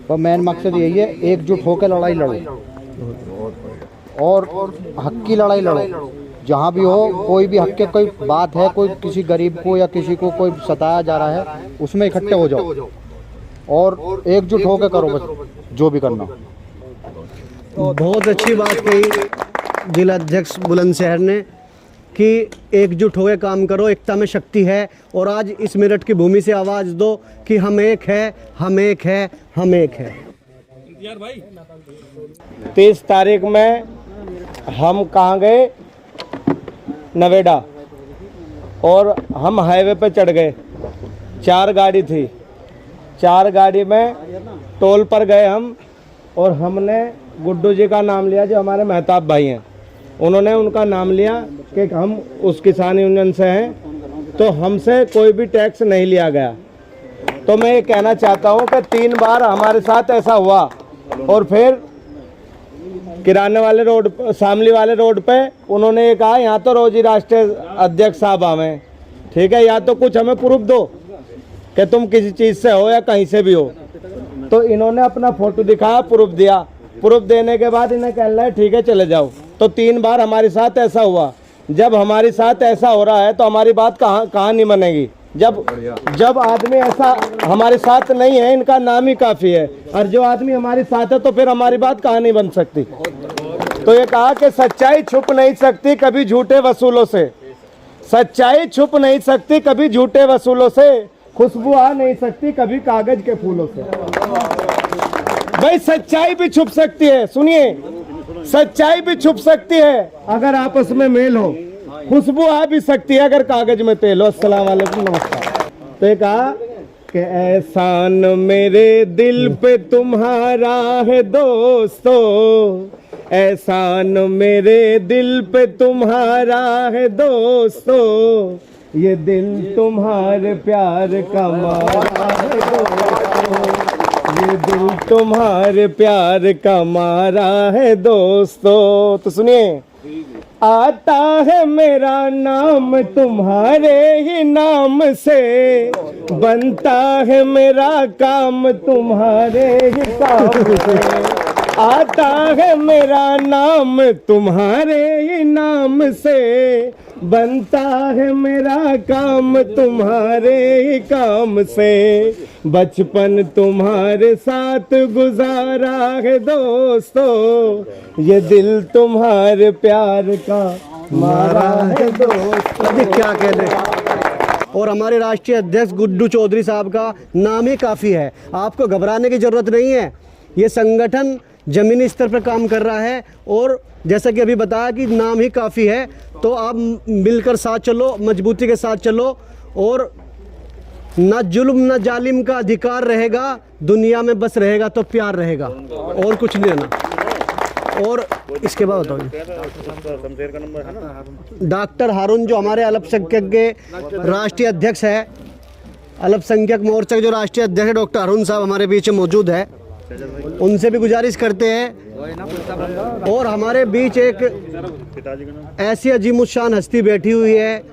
पर मेन मकसद यही है एकजुट होकर लड़ाई लड़ो और हक की लड़ाई लड़ो। जहाँ भी हो, कोई भी हक के कोई बात है, कोई किसी गरीब को या किसी को कोई सताया जा रहा है, उसमें इकट्ठे हो जाओ और एकजुट होकर करो बस जो भी करना। बहुत अच्छी बात कही जिला अध्यक्ष बुलंदशहर ने कि एकजुट होकर काम करो, एकता में शक्ति है। और आज इस मेरठ की भूमि से आवाज़ दो कि हम एक है, हम एक है, हम एक है। 30 तारीख में हम कहाँ गए, नवेड़ा, और हम हाईवे पे चढ़ गए। 4 गाड़ी थी, 4 गाड़ी में टोल पर गए हम, और हमने गुड्डू जी का नाम लिया जो हमारे मेहताब भाई हैं, उन्होंने उनका नाम लिया कि हम उस किसान यूनियन से हैं, तो हमसे कोई भी टैक्स नहीं लिया गया। तो मैं ये कहना चाहता हूँ कि 3 बार हमारे साथ ऐसा हुआ, और फिर किराने वाले रोड, शामली वाले रोड पे उन्होंने ये कहा यहाँ तो रोज ही राष्ट्रीय अध्यक्ष साहब हमें, ठीक है, या तो कुछ हमें प्रूफ दो कि तुम किसी चीज़ से हो या कहीं से भी हो। तो इन्होंने अपना फ़ोटो दिखाया, प्रूफ दिया, प्रूफ देने के बाद इन्हें कहना है ठीक है चले जाओ। तो 3 बार हमारे साथ ऐसा हुआ। जब हमारे साथ ऐसा हो रहा है तो हमारी बात कहाँ नहीं बनेगी। जब आदमी ऐसा हमारे साथ नहीं है, इनका नाम ही काफ़ी है, और जो आदमी हमारे साथ है तो फिर हमारी बात कहाँ नहीं बन सकती। तो ये कहा कि सच्चाई छुप नहीं सकती कभी झूठे वसूलों से, सच्चाई छुप नहीं सकती कभी झूठे वसूलों से, खुशबू आ नहीं सकती कभी कागज के फूलों से। भाई सच्चाई भी छुप सकती है, सुनिए, सच्चाई भी छुप सकती है अगर आपस में मेल हो, खुशबू आ भी सकती है अगर कागज में तेल हो। अस्सलाम वालेकुम, नमस्कार। तो ये कहा कि एहसान मेरे दिल पे तुम्हारा है दोस्तों, एहसान मेरे दिल पे तुम्हारा है दोस्तों, ये दिल तुम्हारे प्यार का मारा है दोस्तों, ये दिल तुम्हारे प्यार का मारा है दोस्तों। तो सुनिए, आता है मेरा नाम तुम्हारे ही नाम से, बनता है मेरा काम तुम्हारे ही काम से, आता है मेरा नाम तुम्हारे ही नाम से, बनता है मेरा काम तुम्हारे ही काम से, बचपन तुम्हारे साथ गुजारा है दोस्तों, ये दिल तुम्हारे प्यार का मारा है दोस्तों। क्या कहने। और हमारे राष्ट्रीय अध्यक्ष गुड्डू चौधरी साहब का नाम ही काफ़ी है, आपको घबराने की ज़रूरत नहीं है। ये संगठन ज़मीनी स्तर पर काम कर रहा है और जैसा कि अभी बताया कि नाम ही काफ़ी है, तो आप मिलकर साथ चलो, मजबूती के साथ चलो, और ना जुल्म ना जालिम का अधिकार रहेगा दुनिया में, बस रहेगा तो प्यार रहेगा और कुछ नहीं रहना। और इसके बाद बताओ, डॉक्टर हारून जो हमारे अल्पसंख्यक के राष्ट्रीय अध्यक्ष है, अल्पसंख्यक मोर्चा के जो राष्ट्रीय अध्यक्ष है डॉक्टर हारून साहब हमारे बीच मौजूद है, उनसे भी गुजारिश करते हैं। और हमारे बीच एक ऐसी अजीमुशान हस्ती बैठी हुई है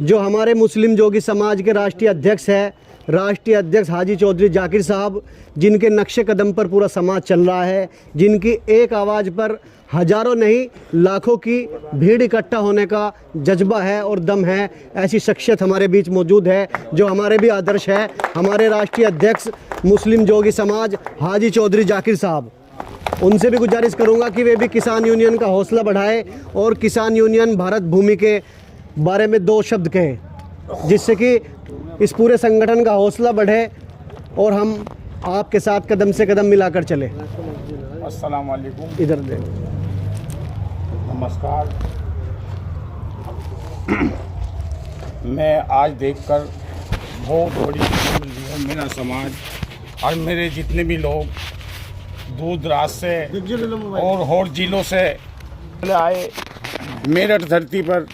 जो हमारे मुस्लिम जोगी समाज के राष्ट्रीय अध्यक्ष है, राष्ट्रीय अध्यक्ष हाजी चौधरी जाकिर साहब, जिनके नक्शे कदम पर पूरा समाज चल रहा है, जिनकी एक आवाज़ पर हजारों नहीं लाखों की भीड़ इकट्ठा होने का जज्बा है और दम है। ऐसी शख्सियत हमारे बीच मौजूद है जो हमारे भी आदर्श है, हमारे राष्ट्रीय अध्यक्ष मुस्लिम जोगी समाज हाजी चौधरी जाकिर साहब। उनसे भी गुजारिश करूंगा कि वे भी किसान यूनियन का हौसला बढ़ाए और किसान यूनियन भारत भूमि के बारे में 2 शब्द कहें, जिससे कि इस पूरे संगठन का हौसला बढ़े और हम आपके साथ कदम से कदम मिलाकर चले। अस्सलाम वालेकुम। इधर दे। नमस्कार। मैं आज देखकर बहुत बड़ी खुशी मिली है। मेरा समाज और मेरे जितने भी लोग दूर दराज से और जिलों से आए, मेरठ धरती पर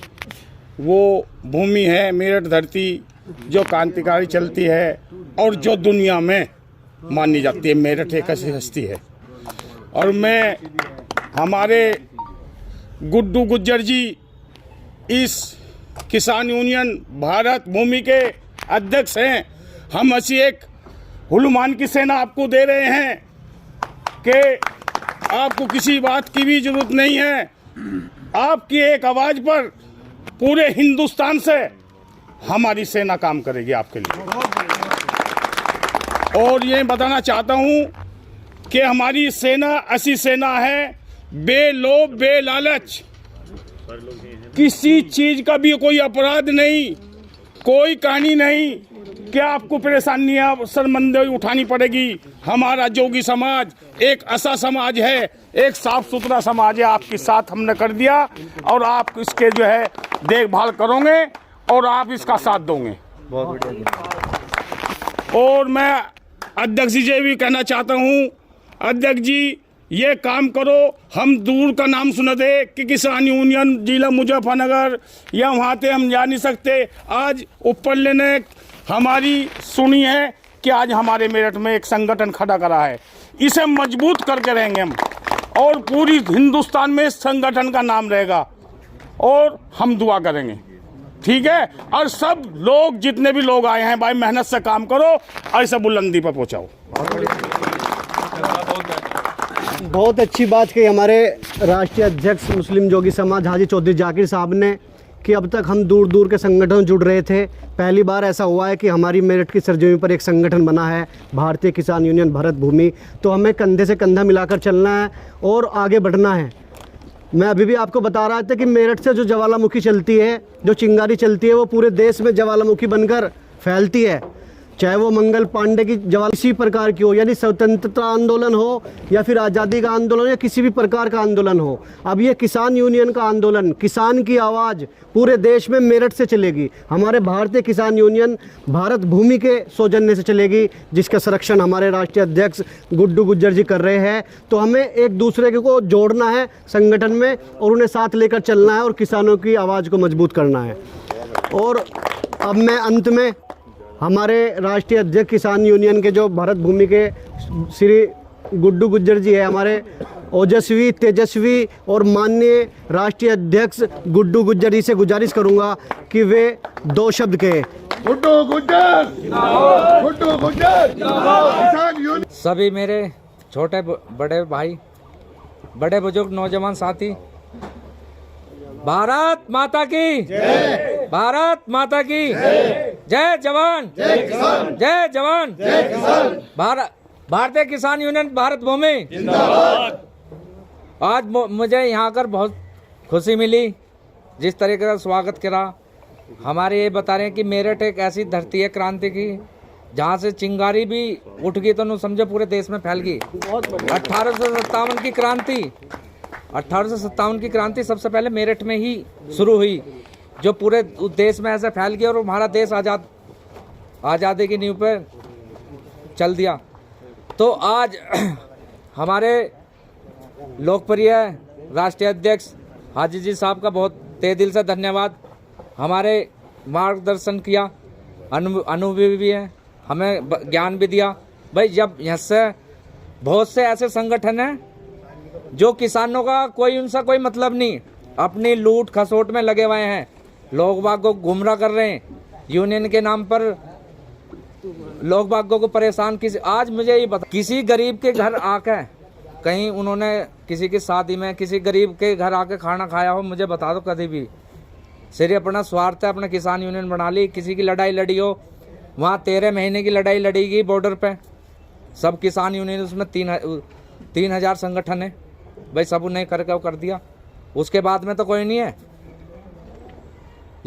वो भूमि है, मेरठ धरती जो क्रांतिकारी चलती है और जो दुनिया में मानी जाती है। मेरठ एक ऐसी हस्ती है और मैं हमारे गुड्डू गुज्जर जी इस किसान यूनियन भारत भूमि के अध्यक्ष हैं। हम ऐसी एक हुलमान की सेना आपको दे रहे हैं कि आपको किसी बात की भी जरूरत नहीं है। आपकी एक आवाज़ पर पूरे हिंदुस्तान से हमारी सेना काम करेगी आपके लिए। और ये बताना चाहता हूँ कि हमारी सेना ऐसी सेना है बेलोभ बेलालच, किसी चीज़ का भी कोई अपराध नहीं, कोई कहानी नहीं कि आपको परेशानी शर्मिंदगी उठानी पड़ेगी। हमारा जोगी समाज एक ऐसा समाज है, एक साफ सुथरा समाज है, आपके साथ हमने कर दिया और आप इसके जो है देखभाल करोगे और आप इसका साथ दोगे। और मैं अध्यक्ष जी से भी कहना चाहता हूँ, अध्यक्ष जी ये काम करो। हम दूर का नाम सुना दे कि किसान यूनियन जिला मुजफ्फरनगर या वहाँ से हम जा नहीं सकते। आज ऊपर लेने हमारी सुनी है कि आज हमारे मेरठ में एक संगठन खड़ा करा है, इसे मजबूत करके रहेंगे हम और पूरी हिंदुस्तान में इस संगठन का नाम रहेगा और हम दुआ करेंगे, ठीक है। और सब लोग जितने भी लोग आए हैं भाई मेहनत से काम करो, ऐसे बुलंदी पर पहुँचाओ। बहुत अच्छी बात कही हमारे राष्ट्रीय अध्यक्ष मुस्लिम जोगी समाज हाजी चौधरी जाकिर साहब ने कि अब तक हम दूर दूर के संगठन जुड़ रहे थे, पहली बार ऐसा हुआ है कि हमारी मेरठ की सरजमी पर एक संगठन बना है भारतीय किसान यूनियन भारत भूमि। तो हमें कंधे से कंधा मिलाकर चलना है और आगे बढ़ना है। मैं अभी भी आपको बता रहा था कि मेरठ से जो ज्वालामुखी चलती है, जो चिंगारी चलती है, वो पूरे देश में ज्वालामुखी बनकर फैलती है। चाहे वो मंगल पांडे की ज्वाला किसी प्रकार की हो, यानी स्वतंत्रता आंदोलन हो या फिर आज़ादी का आंदोलन या किसी भी प्रकार का आंदोलन हो। अब ये किसान यूनियन का आंदोलन, किसान की आवाज़ पूरे देश में मेरठ से चलेगी। हमारे भारतीय किसान यूनियन भारत भूमि के सौजन्य से चलेगी, जिसका संरक्षण हमारे राष्ट्रीय अध्यक्ष गुड्डू गुज्जर जी कर रहे हैं। तो हमें एक दूसरे को जोड़ना है संगठन में और उन्हें साथ लेकर चलना है और किसानों की आवाज़ को मजबूत करना है। और अब मैं अंत में हमारे राष्ट्रीय अध्यक्ष किसान यूनियन के जो भारत भूमि के श्री गुड्डू गुज्जर जी है, हमारे ओजस्वी, तेजस्वी और माननीय राष्ट्रीय अध्यक्ष गुड्डू गुज्जर जी से गुजारिश करूंगा कि वे 2 शब्द कहे। गुड्डू गुज्जर, गुड्डू गुज्जर, किसान यूनियन। सभी मेरे छोटे बड़े भाई, बड़े बुजुर्ग, नौजवान साथी, भारत माता की जय, भारत माता की जय जवान, जय किसान, जय जवान, जय किसान, भारतीय किसान यूनियन भारत भूमि जिंदाबाद। आज मुझे यहाँ आकर बहुत खुशी मिली, जिस तरीके का स्वागत करा। हमारे ये बता रहे हैं कि मेरठ एक ऐसी धरती है क्रांति की, जहाँ से चिंगारी भी उठ गई तो समझो पूरे देश में फैल गई। 1857 की क्रांति, 1857 की क्रांति सबसे पहले मेरठ में ही शुरू हुई, जो पूरे देश में ऐसे फैल गया और हमारा देश आज़ादी की नींव पर चल दिया। तो आज हमारे लोकप्रिय राष्ट्रीय अध्यक्ष हाजी जी साहब का बहुत तहे दिल से धन्यवाद। हमारे मार्गदर्शन किया, अनुभवी भी है, हमें ज्ञान भी दिया। भाई जब यहाँ से बहुत से ऐसे संगठन हैं जो किसानों का उनसे कोई मतलब नहीं, अपनी लूट खसोट में लगे हुए हैं, लोग बागों को गुमराह कर रहे हैं, यूनियन के नाम पर लोग बागों को परेशान। आज मुझे ये बता, किसी गरीब के घर आकर कहीं उन्होंने किसी की शादी में किसी गरीब के घर आके खाना खाया हो, मुझे बता दो कभी भी। सिर्फ अपना स्वार्थ है, अपना किसान यूनियन बना ली। किसी की लड़ाई लड़ी हो, वहाँ 13 महीने की लड़ाई लड़ी गई बॉर्डर पे, सब किसान यूनियन, उसमें 3000 संगठन है भाई, सब उन्हें करके कर दिया। उसके बाद में तो कोई नहीं है।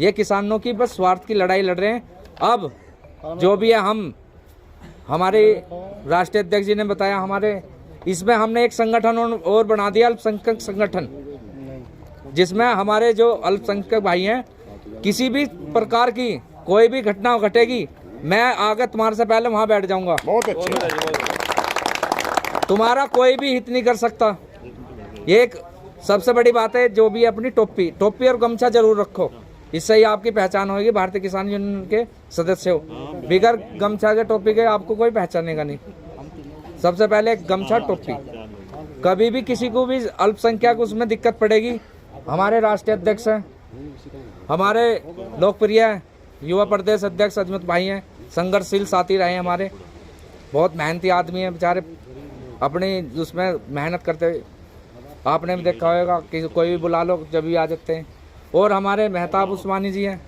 ये किसानों की बस स्वार्थ की लड़ाई लड़ रहे हैं। अब जो भी है, हमारे राष्ट्रीय अध्यक्ष जी ने बताया, हमारे इसमें हमने एक संगठन और बना दिया, अल्पसंख्यक संगठन, जिसमें हमारे जो अल्पसंख्यक भाई हैं, किसी भी प्रकार की कोई भी घटना घटेगी, मैं आगे तुम्हारे से पहले वहाँ बैठ जाऊँगा। बहुत अच्छा, तुम्हारा कोई भी हित नहीं कर सकता। ये एक सबसे बड़ी बात है। जो भी अपनी टोपी और गमछा जरूर रखो, इससे ही आपकी पहचान होगी, भारतीय किसान यूनियन के सदस्य हो। बिगर गमछा के टोपी के आपको कोई पहचानेगा नहीं। सबसे पहले गमछा टोपी। कभी भी किसी को भी अल्पसंख्यक उसमें दिक्कत पड़ेगी, हमारे राष्ट्रीय अध्यक्ष हैं, हमारे लोकप्रिय युवा प्रदेश अध्यक्ष अजमत भाई हैं, संघर्षशील साथी रहे हमारे, बहुत मेहनती आदमी हैं बेचारे, अपनी उसमें मेहनत करते हुए आपने भी देखा होगा कि कोई भी बुला लो जब भी आ जाते हैं। और हमारे मेहताब उस्मानी जी हैं,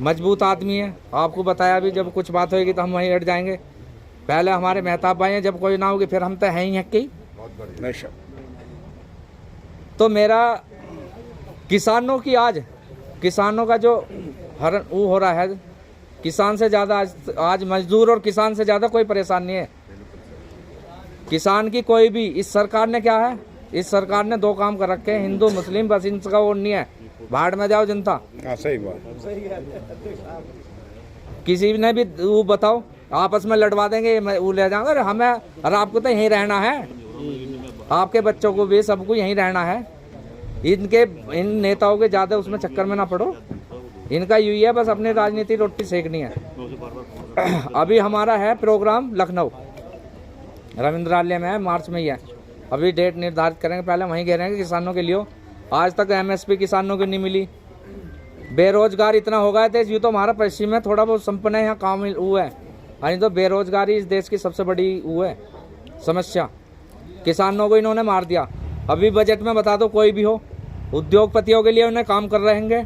मजबूत आदमी हैं, आपको बताया भी, जब कुछ बात होगी तो हम वहीं हट जाएंगे। पहले हमारे मेहताब भाई हैं, जब कोई ना होगी फिर हम तो हैं ही हैं कि। तो मेरा किसानों की आज, किसानों का जो हरण वो हो रहा है, किसान से ज़्यादा आज मजदूर और किसान से ज़्यादा कोई परेशान नहीं है। किसान की कोई भी, इस सरकार ने क्या है, इस सरकार ने 2 काम कर रखे हैं, हिंदू मुस्लिम, बस इनका वो नहीं है, भाड़ में जाओ जनता। सही बात। किसी ने भी वो बताओ, आपस में लड़वा देंगे, वो ले जाएंगे, हमें और आपको तो यहीं रहना है, आपके बच्चों को भी, सबको यहीं रहना है। इन नेताओं के ज़्यादा उसमें चक्कर में ना पड़ो, इनका यही है बस अपनी राजनीति रोटी सेकनी है। अभी हमारा है प्रोग्राम लखनऊ रविंद्रालय में है, मार्च में ही है। अभी डेट निर्धारित करेंगे, पहले वहीं कह रहे हैं कि किसानों के लिए। आज तक MSP किसानों को नहीं मिली, बेरोजगार इतना हो गए थे। यूँ तो हमारा पश्चिम में थोड़ा बहुत संपन्न है, यहाँ काम हुआ है, यानी तो बेरोजगारी इस देश की सबसे बड़ी वो है समस्या। किसानों को इन्होंने मार दिया। अभी बजट में बता दो, कोई भी हो, उद्योगपतियों के लिए उन्हें काम कर रहेंगे,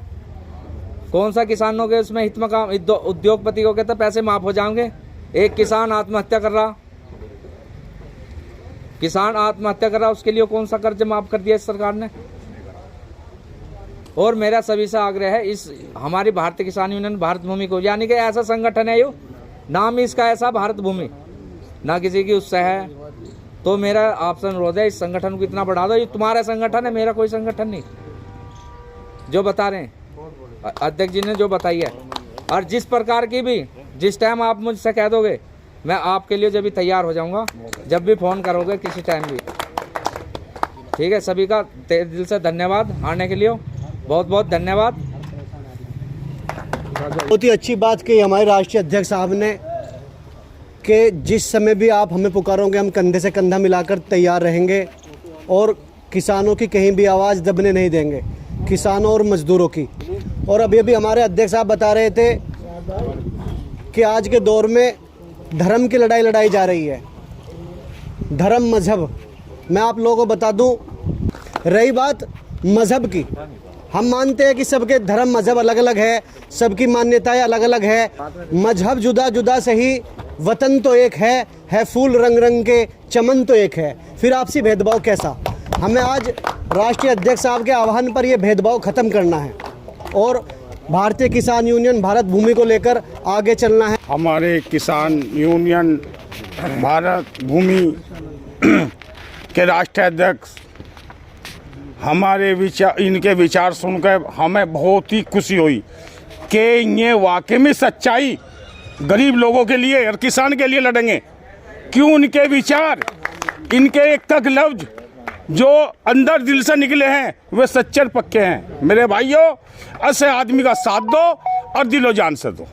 कौन सा किसानों के उसमें हित में काम, उद्योगपतियों के तो पैसे माफ हो जाएंगे। एक किसान आत्महत्या कर रहा, किसान आत्महत्या कर रहा, उसके लिए कौन सा कर्ज माफ कर दिया इस सरकार ने। और मेरा सभी से आग्रह है, इस हमारी भारतीय किसान यूनियन भारत भूमि को, यानी कि ऐसा संगठन है, यो नाम ही इसका ऐसा भारत भूमि, ना किसी की उससे है, तो मेरा आपसे अनुरोध है इस संगठन को इतना बढ़ा दो। ये तुम्हारा संगठन है, मेरा कोई संगठन नहीं, जो बता रहे हैं अध्यक्ष जी ने जो बताई है। और जिस प्रकार की भी जिस टाइम आप मुझसे कह दोगे, मैं आपके लिए जब भी तैयार हो जाऊंगा, जब भी फ़ोन करोगे किसी टाइम भी। ठीक है, सभी का दिल से धन्यवाद आने के लिए, बहुत बहुत धन्यवाद। बहुत ही अच्छी बात कही हमारे राष्ट्रीय अध्यक्ष साहब ने कि जिस समय भी आप हमें पुकारोगे, हम कंधे से कंधा मिलाकर तैयार रहेंगे और किसानों की कहीं भी आवाज़ दबने नहीं देंगे, किसानों और मजदूरों की। और अभी अभी हमारे अध्यक्ष साहब बता रहे थे कि आज के दौर में धर्म की लड़ाई लड़ाई जा रही है, धर्म मजहब। मैं आप लोगों को बता दूं, रही बात मजहब की, हम मानते हैं कि सबके धर्म मजहब अलग अलग है, सबकी मान्यताएं अलग अलग है, मजहब जुदा जुदा सही, वतन तो एक है फूल रंग रंग के चमन तो एक है, फिर आपसी भेदभाव कैसा। हमें आज राष्ट्रीय अध्यक्ष साहब के आह्वान पर यह भेदभाव ख़त्म करना है और भारतीय किसान यूनियन भारत भूमि को लेकर आगे चलना है। हमारे किसान यूनियन भारत भूमि के राष्ट्रीय अध्यक्ष हमारे विचार, इनके विचार सुनकर हमें बहुत ही खुशी हुई कि ये वाकई में सच्चाई गरीब लोगों के लिए और किसान के लिए लड़ेंगे। क्यों उनके विचार, इनके एक तक लफ्ज जो अंदर दिल से निकले हैं वे सच्चे पक्के हैं। मेरे भाइयों, ऐसे आदमी का साथ दो और दिलो जान से दो।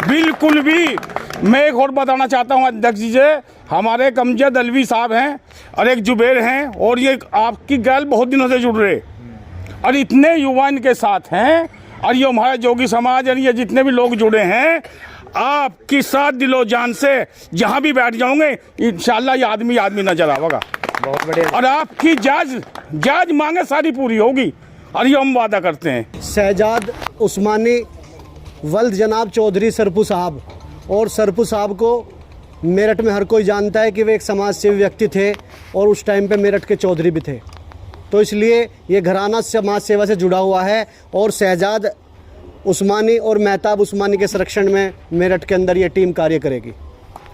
बिल्कुल भी। मैं एक और बताना चाहता हूं अध्यक्ष जी से, हमारे कमजद अलवी साहब हैं और एक जुबेर हैं और ये आपकी गैल बहुत दिनों से जुड़ रहे और इतने युवा इनके साथ हैं और ये हमारा जोगी समाज और ये जितने भी लोग जुड़े हैं, आपके साथ दिलो जान से जहां भी बैठ जाओगे इंशाल्लाह ये आदमी नजर आवेगा। बहुत बढ़िया। और आपकी जाज मांगे सारी पूरी होगी और ये हम वादा करते हैं। शहजाद उस्मानी वल्द जनाब चौधरी सरपू साहब, और सरपू साहब को मेरठ में हर कोई जानता है कि वे एक समाज सेवी व्यक्ति थे और उस टाइम पे मेरठ के चौधरी भी थे, तो इसलिए ये घराना समाज सेवा से जुड़ा हुआ है और शहजाद उस्मानी और मेहताब उस्मानी के संरक्षण में मेरठ के अंदर ये टीम कार्य करेगी।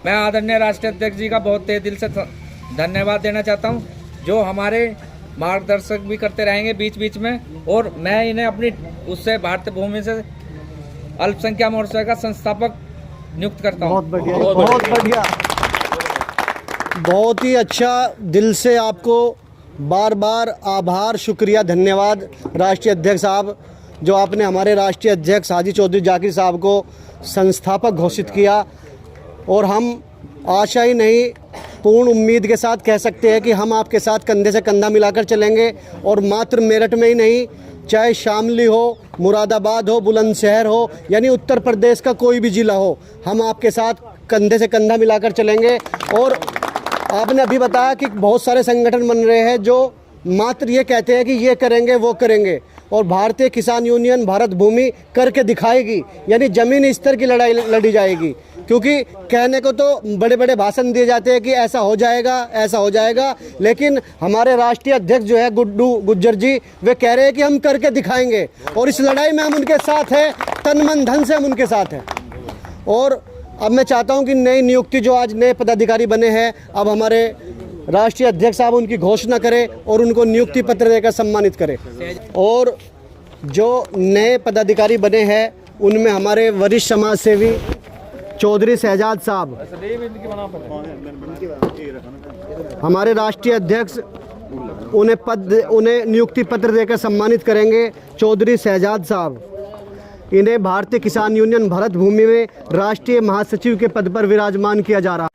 मैं आदरणीय राष्ट्रीय अध्यक्ष जी का बहुत तहे दिल से धन्यवाद देना चाहता हूं, जो हमारे मार्गदर्शक भी करते रहेंगे बीच बीच में, और मैं इन्हें अपनी उससे भारतीय भूमि से अल्पसंख्यक मोर्चा का संस्थापक नियुक्त करता हूं। बहुत बढ़िया, बहुत बढ़िया, बहुत ही अच्छा। दिल से आपको बार बार आभार, शुक्रिया, धन्यवाद राष्ट्रीय अध्यक्ष साहब, जो आपने हमारे राष्ट्रीय अध्यक्ष हाजी चौधरी जाकिर साहब को संस्थापक घोषित किया। और हम आशा ही नहीं, पूर्ण उम्मीद के साथ कह सकते हैं कि हम आपके साथ कंधे से कंधा मिलाकर चलेंगे और मात्र मेरठ में ही नहीं, चाहे शामली हो, मुरादाबाद हो, बुलंदशहर हो, यानी उत्तर प्रदेश का कोई भी ज़िला हो, हम आपके साथ कंधे से कंधा मिलाकर चलेंगे। और आपने अभी बताया कि बहुत सारे संगठन बन रहे हैं जो मात्र ये कहते हैं कि ये करेंगे वो करेंगे, और भारतीय किसान यूनियन भारत भूमि करके दिखाएगी, यानी ज़मीन स्तर की लड़ाई लड़ी जाएगी। क्योंकि कहने को तो बड़े बड़े भाषण दिए जाते हैं कि ऐसा हो जाएगा, ऐसा हो जाएगा, लेकिन हमारे राष्ट्रीय अध्यक्ष जो है गुड्डू गुज्जर जी, वे कह रहे हैं कि हम करके दिखाएंगे और इस लड़ाई में हम उनके साथ हैं, तन मन धन से हम उनके साथ हैं। और अब मैं चाहता हूं कि नई नियुक्ति जो आज नए पदाधिकारी बने हैं, अब हमारे राष्ट्रीय अध्यक्ष साहब उनकी घोषणा करें और उनको नियुक्ति पत्र देकर सम्मानित करें। और जो नए पदाधिकारी बने हैं उनमें हमारे वरिष्ठ समाज सेवी चौधरी शहजाद साहब, हमारे राष्ट्रीय अध्यक्ष उन्हें नियुक्ति पत्र देकर सम्मानित करेंगे। चौधरी शहजाद साहब, इन्हें भारतीय किसान यूनियन भारत भूमि में राष्ट्रीय महासचिव के पद पर विराजमान किया जा रहा है।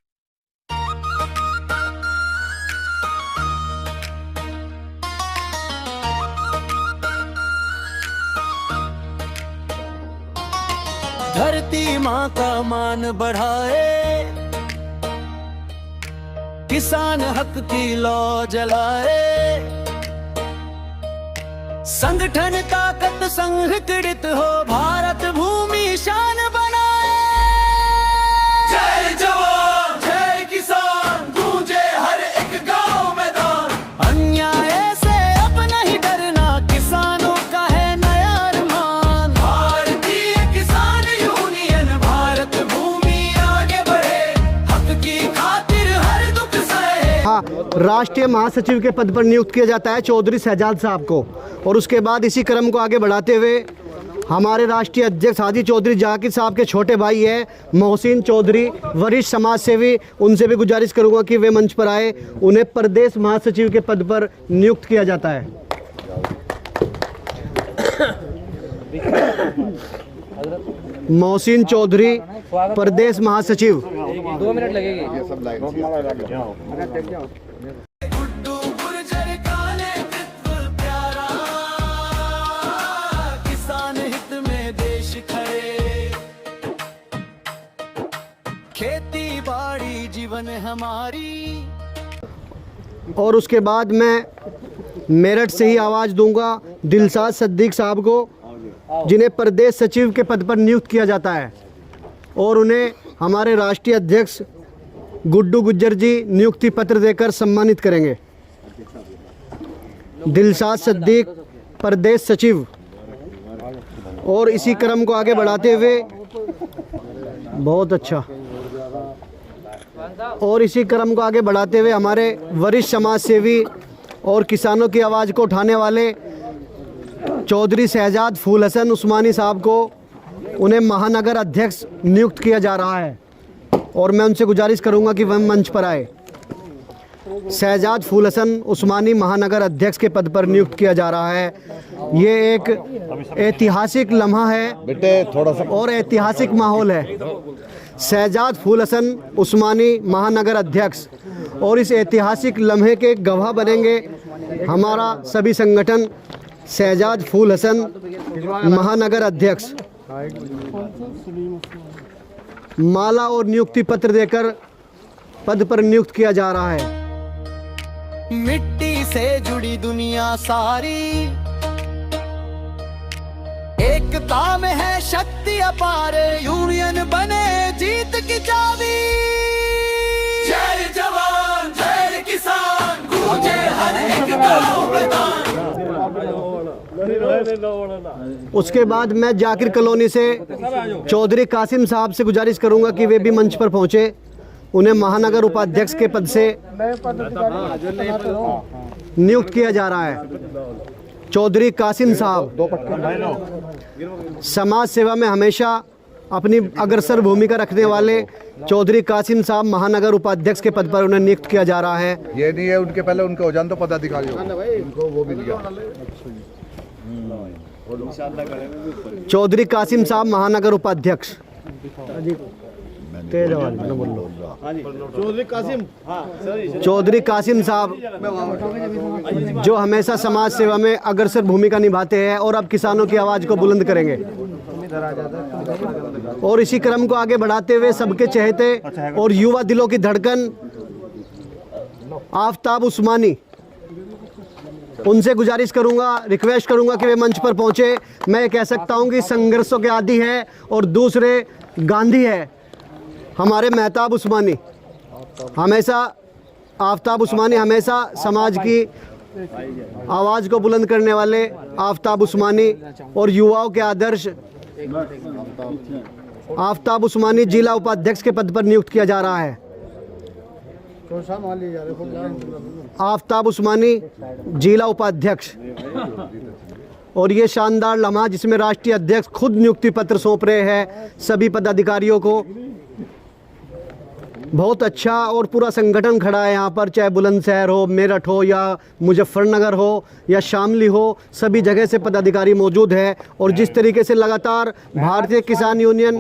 धरती माँ का मान बढ़ाए, किसान हक की लौ जलाए, संगठन ताकत संगठित हो, भारत भूमि शान बनाए। जय जवान जय किसान, गूंजे हर एक राष्ट्रीय महासचिव के पद पर नियुक्त किया जाता है चौधरी शहजाद साहब को। और उसके बाद इसी क्रम को आगे बढ़ाते हुए हमारे राष्ट्रीय अध्यक्ष हाजी चौधरी जाकिर साहब के छोटे भाई है मोहसिन चौधरी, वरिष्ठ समाज सेवी, उनसे भी गुजारिश करूंगा कि वे मंच पर आए। उन्हें प्रदेश महासचिव के पद पर नियुक्त किया जाता है। मोहसिन चौधरी प्रदेश महासचिव। 2 मिनट लगेगी। गुड्डू गुर्जर का नेतृत्व प्यारा, किसान हित में देश खड़े, खेती बाड़ी जीवन हमारी। और उसके बाद मैं मेरठ से ही आवाज़ दूंगा दिलशाद सिद्दीक साहब को, जिन्हें प्रदेश सचिव के पद पर नियुक्त किया जाता है। और उन्हें हमारे राष्ट्रीय अध्यक्ष गुड्डू गुज्जर जी नियुक्ति पत्र देकर सम्मानित करेंगे। दिलशाद सिद्दीक प्रदेश सचिव। और इसी क्रम को आगे बढ़ाते हुए बहुत अच्छा। और इसी क्रम को आगे बढ़ाते हुए हमारे वरिष्ठ समाज सेवी और किसानों की आवाज़ को उठाने वाले चौधरी शहजाद फूल हसन उस्मानी साहब को, उन्हें महानगर अध्यक्ष नियुक्त किया जा रहा है। और मैं उनसे गुजारिश करूंगा कि वह मंच पर आए। शहजाद फूल हसन उस्मानी महानगर अध्यक्ष के पद पर नियुक्त किया जा रहा है। ये एक ऐतिहासिक लम्हा है बेटे, थोड़ा सा और ऐतिहासिक माहौल है। शहजाद फूल हसन उस्मानी महानगर अध्यक्ष, और इस ऐतिहासिक लम्हे के गवाह बनेंगे हमारा सभी संगठन। शहजाद फूल हसन महानगर अध्यक्ष माला और नियुक्ति पत्र देकर पद पर नियुक्त किया जा रहा है। मिट्टी से जुड़ी दुनिया सारी, एकता में है शक्ति अपार, यूनियन बने जीत की चाबी। जय जवान जय किसान, गूंजे हर एक गांव मैदान। उसके बाद मैं जाकिर कॉलोनी से चौधरी कासिम साहब से गुजारिश करूंगा कि वे भी मंच पर पहुंचे। उन्हें महानगर उपाध्यक्ष के पद से नियुक्त किया जा रहा है। चौधरी कासिम साहब समाज सेवा में हमेशा अपनी अग्रसर भूमिका रखने वाले चौधरी कासिम साहब महानगर उपाध्यक्ष के पद पर उन्हें नियुक्त किया जा रहा है। ये नहीं है उनके पहले उनके हो जान तो पदाधिकारी उनको वो भी दिया। चौधरी कासिम साहब महानगर उपाध्यक्ष। तेज आवाज में बोल लो। चौधरी कासिम साहब जो हमेशा समाज सेवा में अग्रसर भूमिका निभाते हैं और अब किसानों की आवाज़ को बुलंद करेंगे। और इसी क्रम को आगे बढ़ाते हुए सबके चहेते और युवा दिलों की धड़कन आफ्ताब उस्मानी, उनसे गुजारिश करूंगा, रिक्वेस्ट करूंगा कि वे मंच पर पहुंचे। मैं कह सकता हूं कि संघर्षों के आदी है और दूसरे गांधी है हमारे मेहताब उस्मानी। हमेशा आफ्ताब उस्मानी हमेशा समाज की आवाज़ को बुलंद करने वाले आफ्ताब उस्मानी और युवाओं के आदर्श आफ्ताब उस्मानी जिला उपाध्यक्ष के पद पर नियुक्त किया जा रहा है। आफ्ताब उस्मानी जिला उपाध्यक्ष। और ये शानदार लम्हा जिसमें राष्ट्रीय अध्यक्ष खुद नियुक्ति पत्र सौंप रहे हैं सभी पदाधिकारियों को। बहुत अच्छा और पूरा संगठन खड़ा है यहाँ पर, चाहे बुलंदशहर हो, मेरठ हो या मुजफ्फरनगर हो या शामली हो, सभी जगह से पदाधिकारी मौजूद है। और जिस तरीके से लगातार भारतीय किसान यूनियन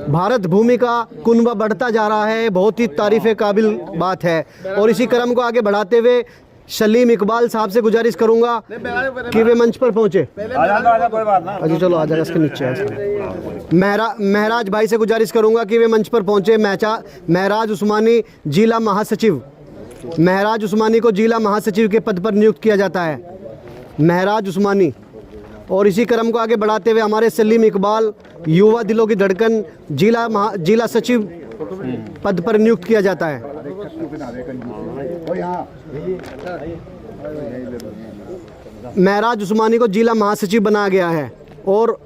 भारत भूमि का कुनबा बढ़ता जा रहा है, बहुत ही तारीफ़ काबिल बात है। और इसी क्रम को आगे बढ़ाते हुए सलीम इकबाल साहब से गुजारिश करूंगा कि वे मंच पर पहुंचे। अजी चलो आ जाएगा, इसके नीचे है। महराज भाई से गुजारिश करूंगा कि वे मंच पर पहुंचे। महराज उस्मानी जिला महासचिव। महराज उस्मानी को जिला महासचिव के पद पर नियुक्त किया जाता है, महराज उस्मानी। और इसी क्रम को आगे बढ़ाते हुए हमारे सलीम इकबाल युवा दिलों की धड़कन जिला सचिव पद पर नियुक्त किया जाता है। महराज उस्मानी को जिला महासचिव बनाया गया है। और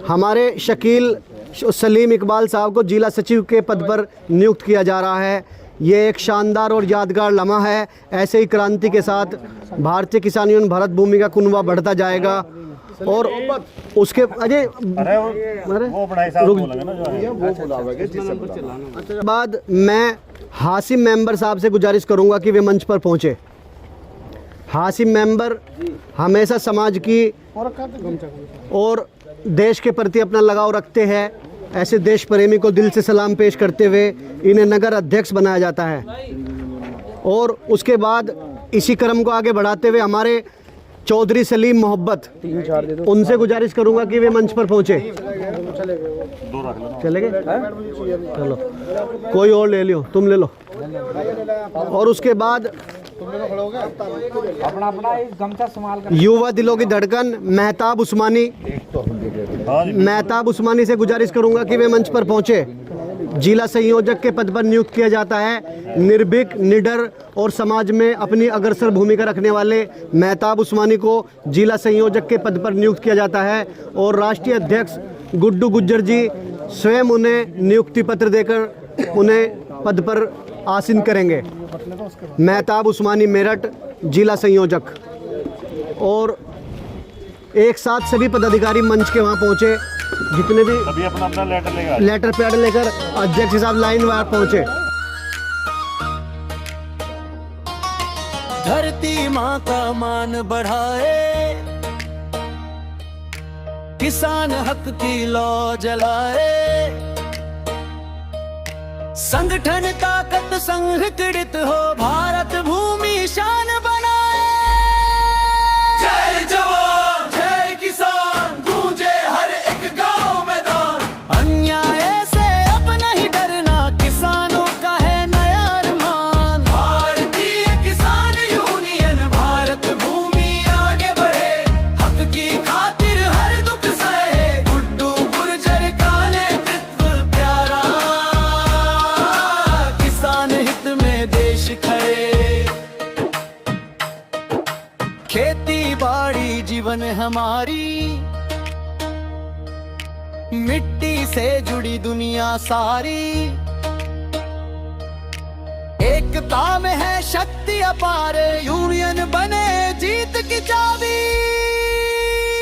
हमारे शकील सलीम इकबाल साहब को जिला सचिव के पद पर नियुक्त किया जा रहा है। ये एक शानदार और यादगार लम्हा है। ऐसे ही क्रांति के साथ भारतीय किसान यूनियन भारत भूमि का कुनबा बढ़ता जाएगा और उसके बाद मैं हासिम मेंबर साहब से गुजारिश करूंगा कि वे मंच पर पहुंचे। हासिम मेंबर हमेशा समाज की और देश के प्रति अपना लगाव रखते हैं। ऐसे देश प्रेमी को दिल से सलाम पेश करते हुए इन्हें नगर अध्यक्ष बनाया जाता है। और उसके बाद इसी क्रम को आगे बढ़ाते हुए हमारे चौधरी सलीम मोहब्बत, उनसे गुजारिश करूंगा कि वे मंच पर पहुंचे। चले गए? चलो कोई और ले लियो, तुम ले लो। और उसके बाद युवा दिलों की धड़कन मेहताब उस्मानी, मेहताब उस्मानी से गुजारिश करूंगा कि वे मंच पर पहुंचे। जिला संयोजक के पद पर नियुक्त किया जाता है। निर्भीक, निडर और समाज में अपनी अग्रसर भूमिका रखने वाले मेहताब उस्मानी को जिला संयोजक के पद पर नियुक्त किया जाता है और राष्ट्रीय अध्यक्ष गुड्डू गुज्जर जी स्वयं उन्हें नियुक्ति पत्र देकर उन्हें पद पर आसीन करेंगे। मेहताब उस्मानी मेरठ जिला संयोजक। और एक साथ सभी पदाधिकारी मंच के वहाँ पहुँचे, जितने भी अभी अपना लेटर पैड लेकर अध्यक्ष साहब लाइन वार पहुँचे। धरती माँ का मान बढ़ाए, किसान हक की लौ जलाए, संगठन ताकत संगठित हो, भारत भूमि शान बनाए। जय जवान जय किसान गूंजे हर एक गांव मैदान, अन्याय से अब नहीं डरना, किसानों का है नया अरमान। भारतीय किसान यूनियन भारत भूमि आगे बढ़े, हक की खातिर हर दुख सहे, गुड्डू गुर्जर का नेतृत्व प्यारा, किसान हित में देश खड़े। खेती बाड़ी जीवन हमारी, मिट्टी से जुड़ी दुनिया सारी, एकता में है शक्ति अपार, यूनियन बने जीत की चाबी।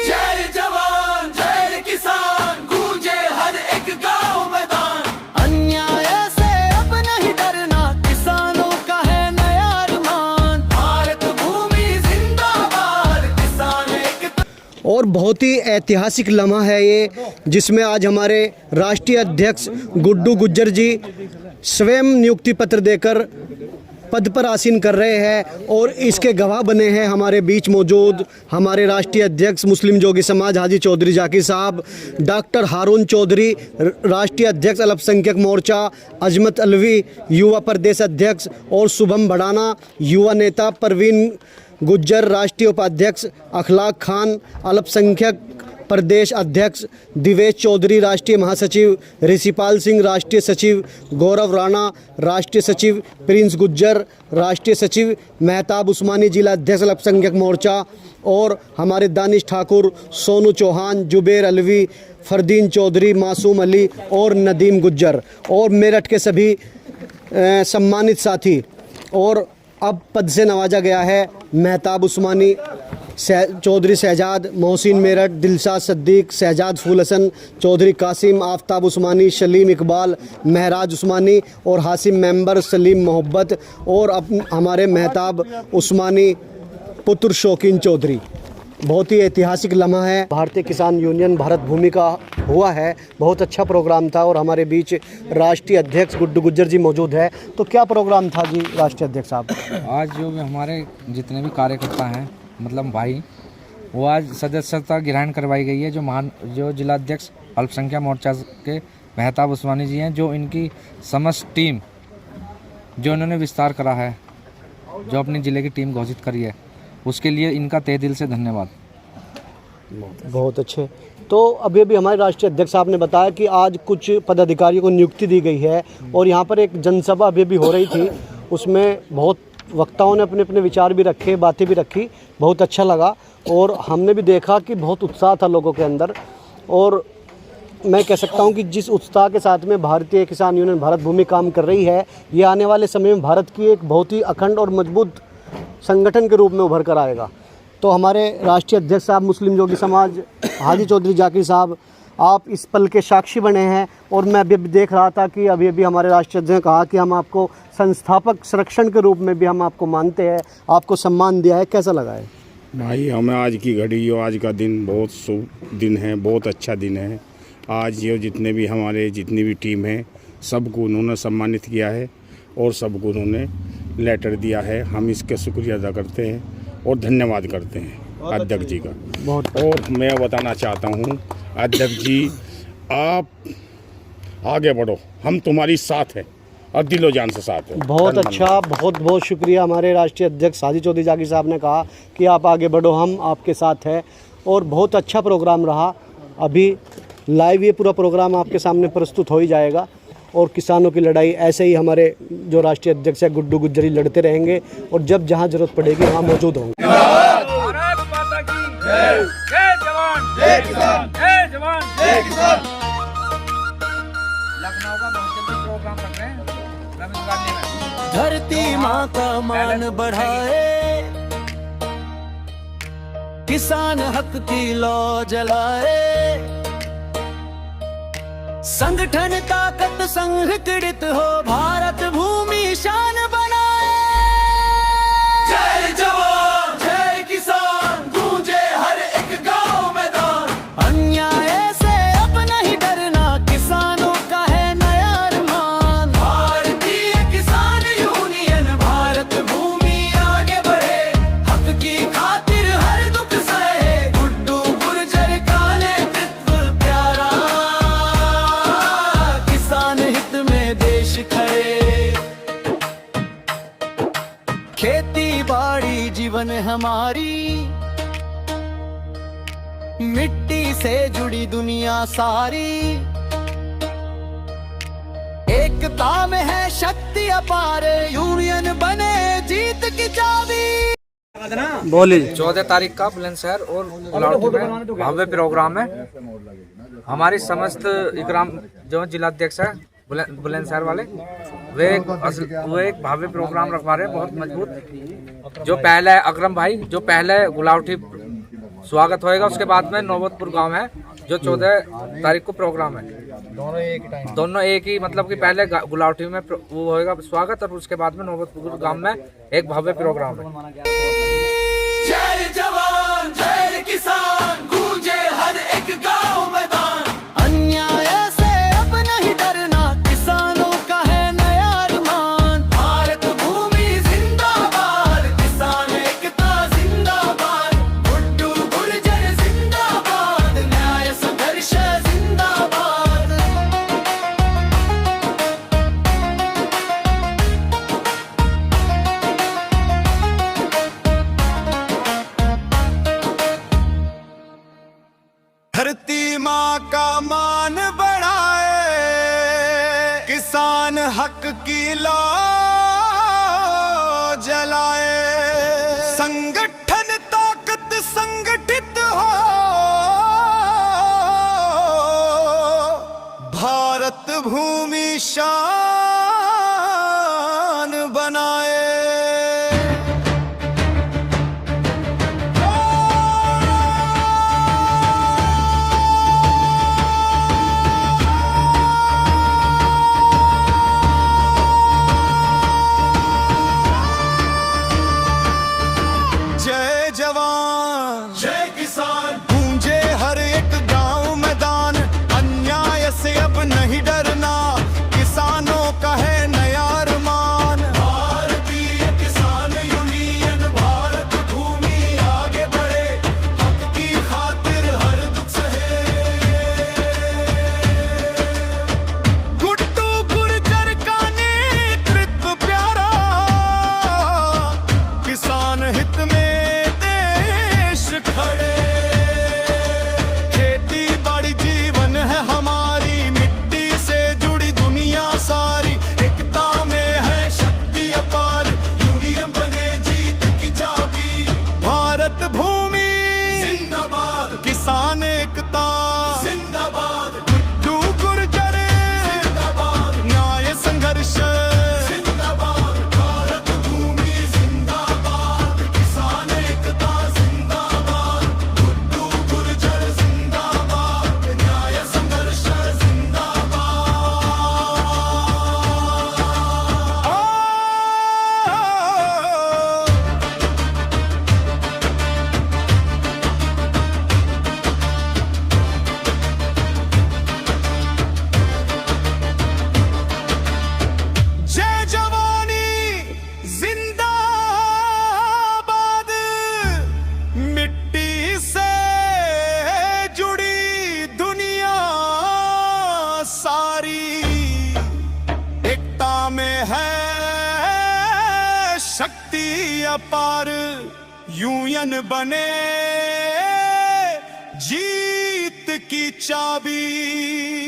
जय जवान जय किसान गूंजे हर एक गांव मैदान, अन्याय से अब नहीं डरना, किसानों का है नया अरमान। भारत भूमि जिंदाबाद, किसान एक। और बहुत ही ऐतिहासिक लम्हा है ये, जिसमें आज हमारे राष्ट्रीय अध्यक्ष गुड्डू गुज्जर जी स्वयं नियुक्ति पत्र देकर पद पर आसीन कर रहे हैं। और इसके गवाह बने हैं हमारे बीच मौजूद हमारे राष्ट्रीय अध्यक्ष मुस्लिम जोगी समाज हाजी चौधरी जाकिर साहब, डॉक्टर हारून चौधरी राष्ट्रीय अध्यक्ष अल्पसंख्यक मोर्चा, अजमत अलवी युवा प्रदेश अध्यक्ष और शुभम भड़ाना युवा नेता, परवीन गुज्जर राष्ट्रीय उपाध्यक्ष, अखलाक खान अल्पसंख्यक प्रदेश अध्यक्ष, दिवेश चौधरी राष्ट्रीय महासचिव, ऋषिपाल सिंह राष्ट्रीय सचिव, गौरव राणा राष्ट्रीय सचिव, प्रिंस गुज्जर राष्ट्रीय सचिव, मेहताब उस्मानी जिला अध्यक्ष अल्पसंख्यक मोर्चा और हमारे दानिश ठाकुर, सोनू चौहान, जुबेर अलवी, फरदीन चौधरी, मासूम अली और नदीम गुज्जर और मेरठ के सभी सम्मानित साथी। और अब पद से नवाजा गया है मेहताब उस्मानी, चौधरी शहजाद, मोहसिन मेरठ, दिलशाद सद्दीक, शहजाद फूल हसन, चौधरी कासिम, आफ्ताब उस्मानी, शलीम इकबाल, महराज उस्मानी और हासिम मेंबर सलीम मोहब्बत और अब हमारे मेहताब उस्मानी पुत्र शौकीन चौधरी। बहुत ही ऐतिहासिक लम्हा है। भारतीय किसान यूनियन भारत भूमि का हुआ है, बहुत अच्छा प्रोग्राम था और हमारे बीच राष्ट्रीय अध्यक्ष गुड्डू गुज्जर जी मौजूद है। तो क्या प्रोग्राम था जी राष्ट्रीय अध्यक्ष साहब? आज जो हमारे जितने भी कार्यकर्ता हैं, मतलब भाई, वो आज सदस्यता ग्रहण करवाई गई है। जो जिलाध्यक्ष अल्पसंख्यक मोर्चा के मेहताब उस्मानी जी हैं, जो इनकी समस्त टीम जो इन्होंने विस्तार करा है, जो अपनी ज़िले की टीम घोषित करी है, उसके लिए इनका तहे दिल से धन्यवाद। बहुत अच्छे। तो अभी हमारे राष्ट्रीय अध्यक्ष साहब ने बताया कि आज कुछ पदाधिकारियों को नियुक्ति दी गई है और यहाँ पर एक जनसभा अभी हो रही थी, उसमें बहुत वक्ताओं ने अपने अपने विचार भी रखे, बातें भी रखी, बहुत अच्छा लगा और हमने भी देखा कि बहुत उत्साह था लोगों के अंदर। और मैं कह सकता हूं कि जिस उत्साह के साथ में भारतीय किसान यूनियन भारत भूमि काम कर रही है, ये आने वाले समय में भारत की एक बहुत ही अखंड और मजबूत संगठन के रूप में उभर कर आएगा। तो हमारे राष्ट्रीय अध्यक्ष साहब मुस्लिम योगी समाज हाजी चौधरी जाकिर साहब, आप इस पल के साक्षी बने हैं। और मैं अभी देख रहा था कि अभी हमारे राष्ट्रीय अध्यक्ष ने कहा कि हम आपको संस्थापक संरक्षण के रूप में भी हम आपको मानते हैं, आपको सम्मान दिया है। कैसा लगा है भाई? हमें आज की घड़ी और आज का दिन बहुत शुभ दिन है, बहुत अच्छा दिन है। आज ये जितनी भी टीम है सबको उन्होंने सम्मानित किया है और सबको उन्होंने लेटर दिया है। हम इसका शुक्रिया अदा करते हैं और धन्यवाद करते हैं अध्यक्ष जी का। और मैं बताना चाहता हूँ अध्यक्ष जी, आप आगे बढ़ो, हम तुम्हारी साथ हैं और दिलो जान से साथ है। बहुत अच्छा, बहुत बहुत शुक्रिया। हमारे राष्ट्रीय अध्यक्ष हाजी चौधरी जाकिर साहब ने कहा कि आप आगे बढ़ो, हम आपके साथ हैं। और बहुत अच्छा प्रोग्राम रहा। अभी लाइव ये पूरा प्रोग्राम आपके सामने प्रस्तुत हो ही जाएगा। और किसानों की लड़ाई ऐसे ही हमारे जो राष्ट्रीय अध्यक्ष है गुड्डू गुज्जरी लड़ते रहेंगे और जब जहाँ जरूरत पड़ेगी वहाँ मौजूद होंगे। लखनऊ का बहुत जल्दी प्रोग्राम कर रहे हैं रमेश गांधी में। धरती माँ का मान बढ़ाए, किसान हक की लौ जलाए, संगठन ताकत संगठित हो, भारत भूमि शान बनाए। जय जवान जय किसान गूंजे हर एक गांव मैदान, अन्याय से अब नहीं डरना, किसानों का है नया अरमान। भारतीय किसान यूनियन भारत भूमि आगे बढ़े, हक की खातिर हर दुख सहे, गुड्डू गुर्जर का नेतृत्व प्यारा, किसान हित में देश खड़े। खेती बाड़ी जीवन हमारी, मिट्टी से जुड़ी दुनिया सारी, एकता में है शक्ति अपार, यूनियन बने जीत की चाबी। बोलिए। 14 तारीख का बुलंदशहर और गुलावटी में भव्य प्रोग्राम है। हमारी समस्त इकराम जो जिलाध्यक्ष है बुलंदशहर वाले, वे एक भव्य प्रोग्राम रखवा रहे हैं, बहुत मजबूत। जो पहले अकरम भाई, जो पहले गुलावटी स्वागत होएगा, उसके बाद में नौबतपुर गांव है जो 14 तारीख को प्रोग्राम है। दोनों एक ही मतलब कि पहले गुलावटी में वो होएगा स्वागत और उसके बाद में नौबतपुर गांव में एक भव्य प्रोग्राम है। जय जवान जय किसान गूंजे हर एक गांव मैदान, अन्याय से अब नहीं डरना, किसानों का है नया अरमान। भारत भूमि जिंदाबाद, किसान एकता जिंदाबाद, गुड्डू गुर्जर जिंदाबाद, न्याय संघर्ष जिंदाबाद। धरती माँ का मान बढ़ाए, किसान हक की लौ जलाए, संगठन ताकत संगठित हो, भारत भूमि शान बनाए। जय जवान जय किसान गूंजे हर एक गांव मैदान, अन्याय से अब नहीं डरना, किसानों का है नया अरमान। भारतीय किसान यूनियन भारत भूमि आगे बढ़े, हक की खातिर हर दुख सहे, गुड्डू गुर्जर का नेतृत्व प्यारा, किसान हित में खड़े। खेती बाड़ी जीवन है हमारी, मिट्टी से जुड़ी दुनिया सारी, एकता में है शक्ति अपार, यूनियन बने जीत की चाबी। भारत भूमि जिंदाबाद, किसान एकता जिंदाबाद, अपार यूनियन बने जीत की चाबी।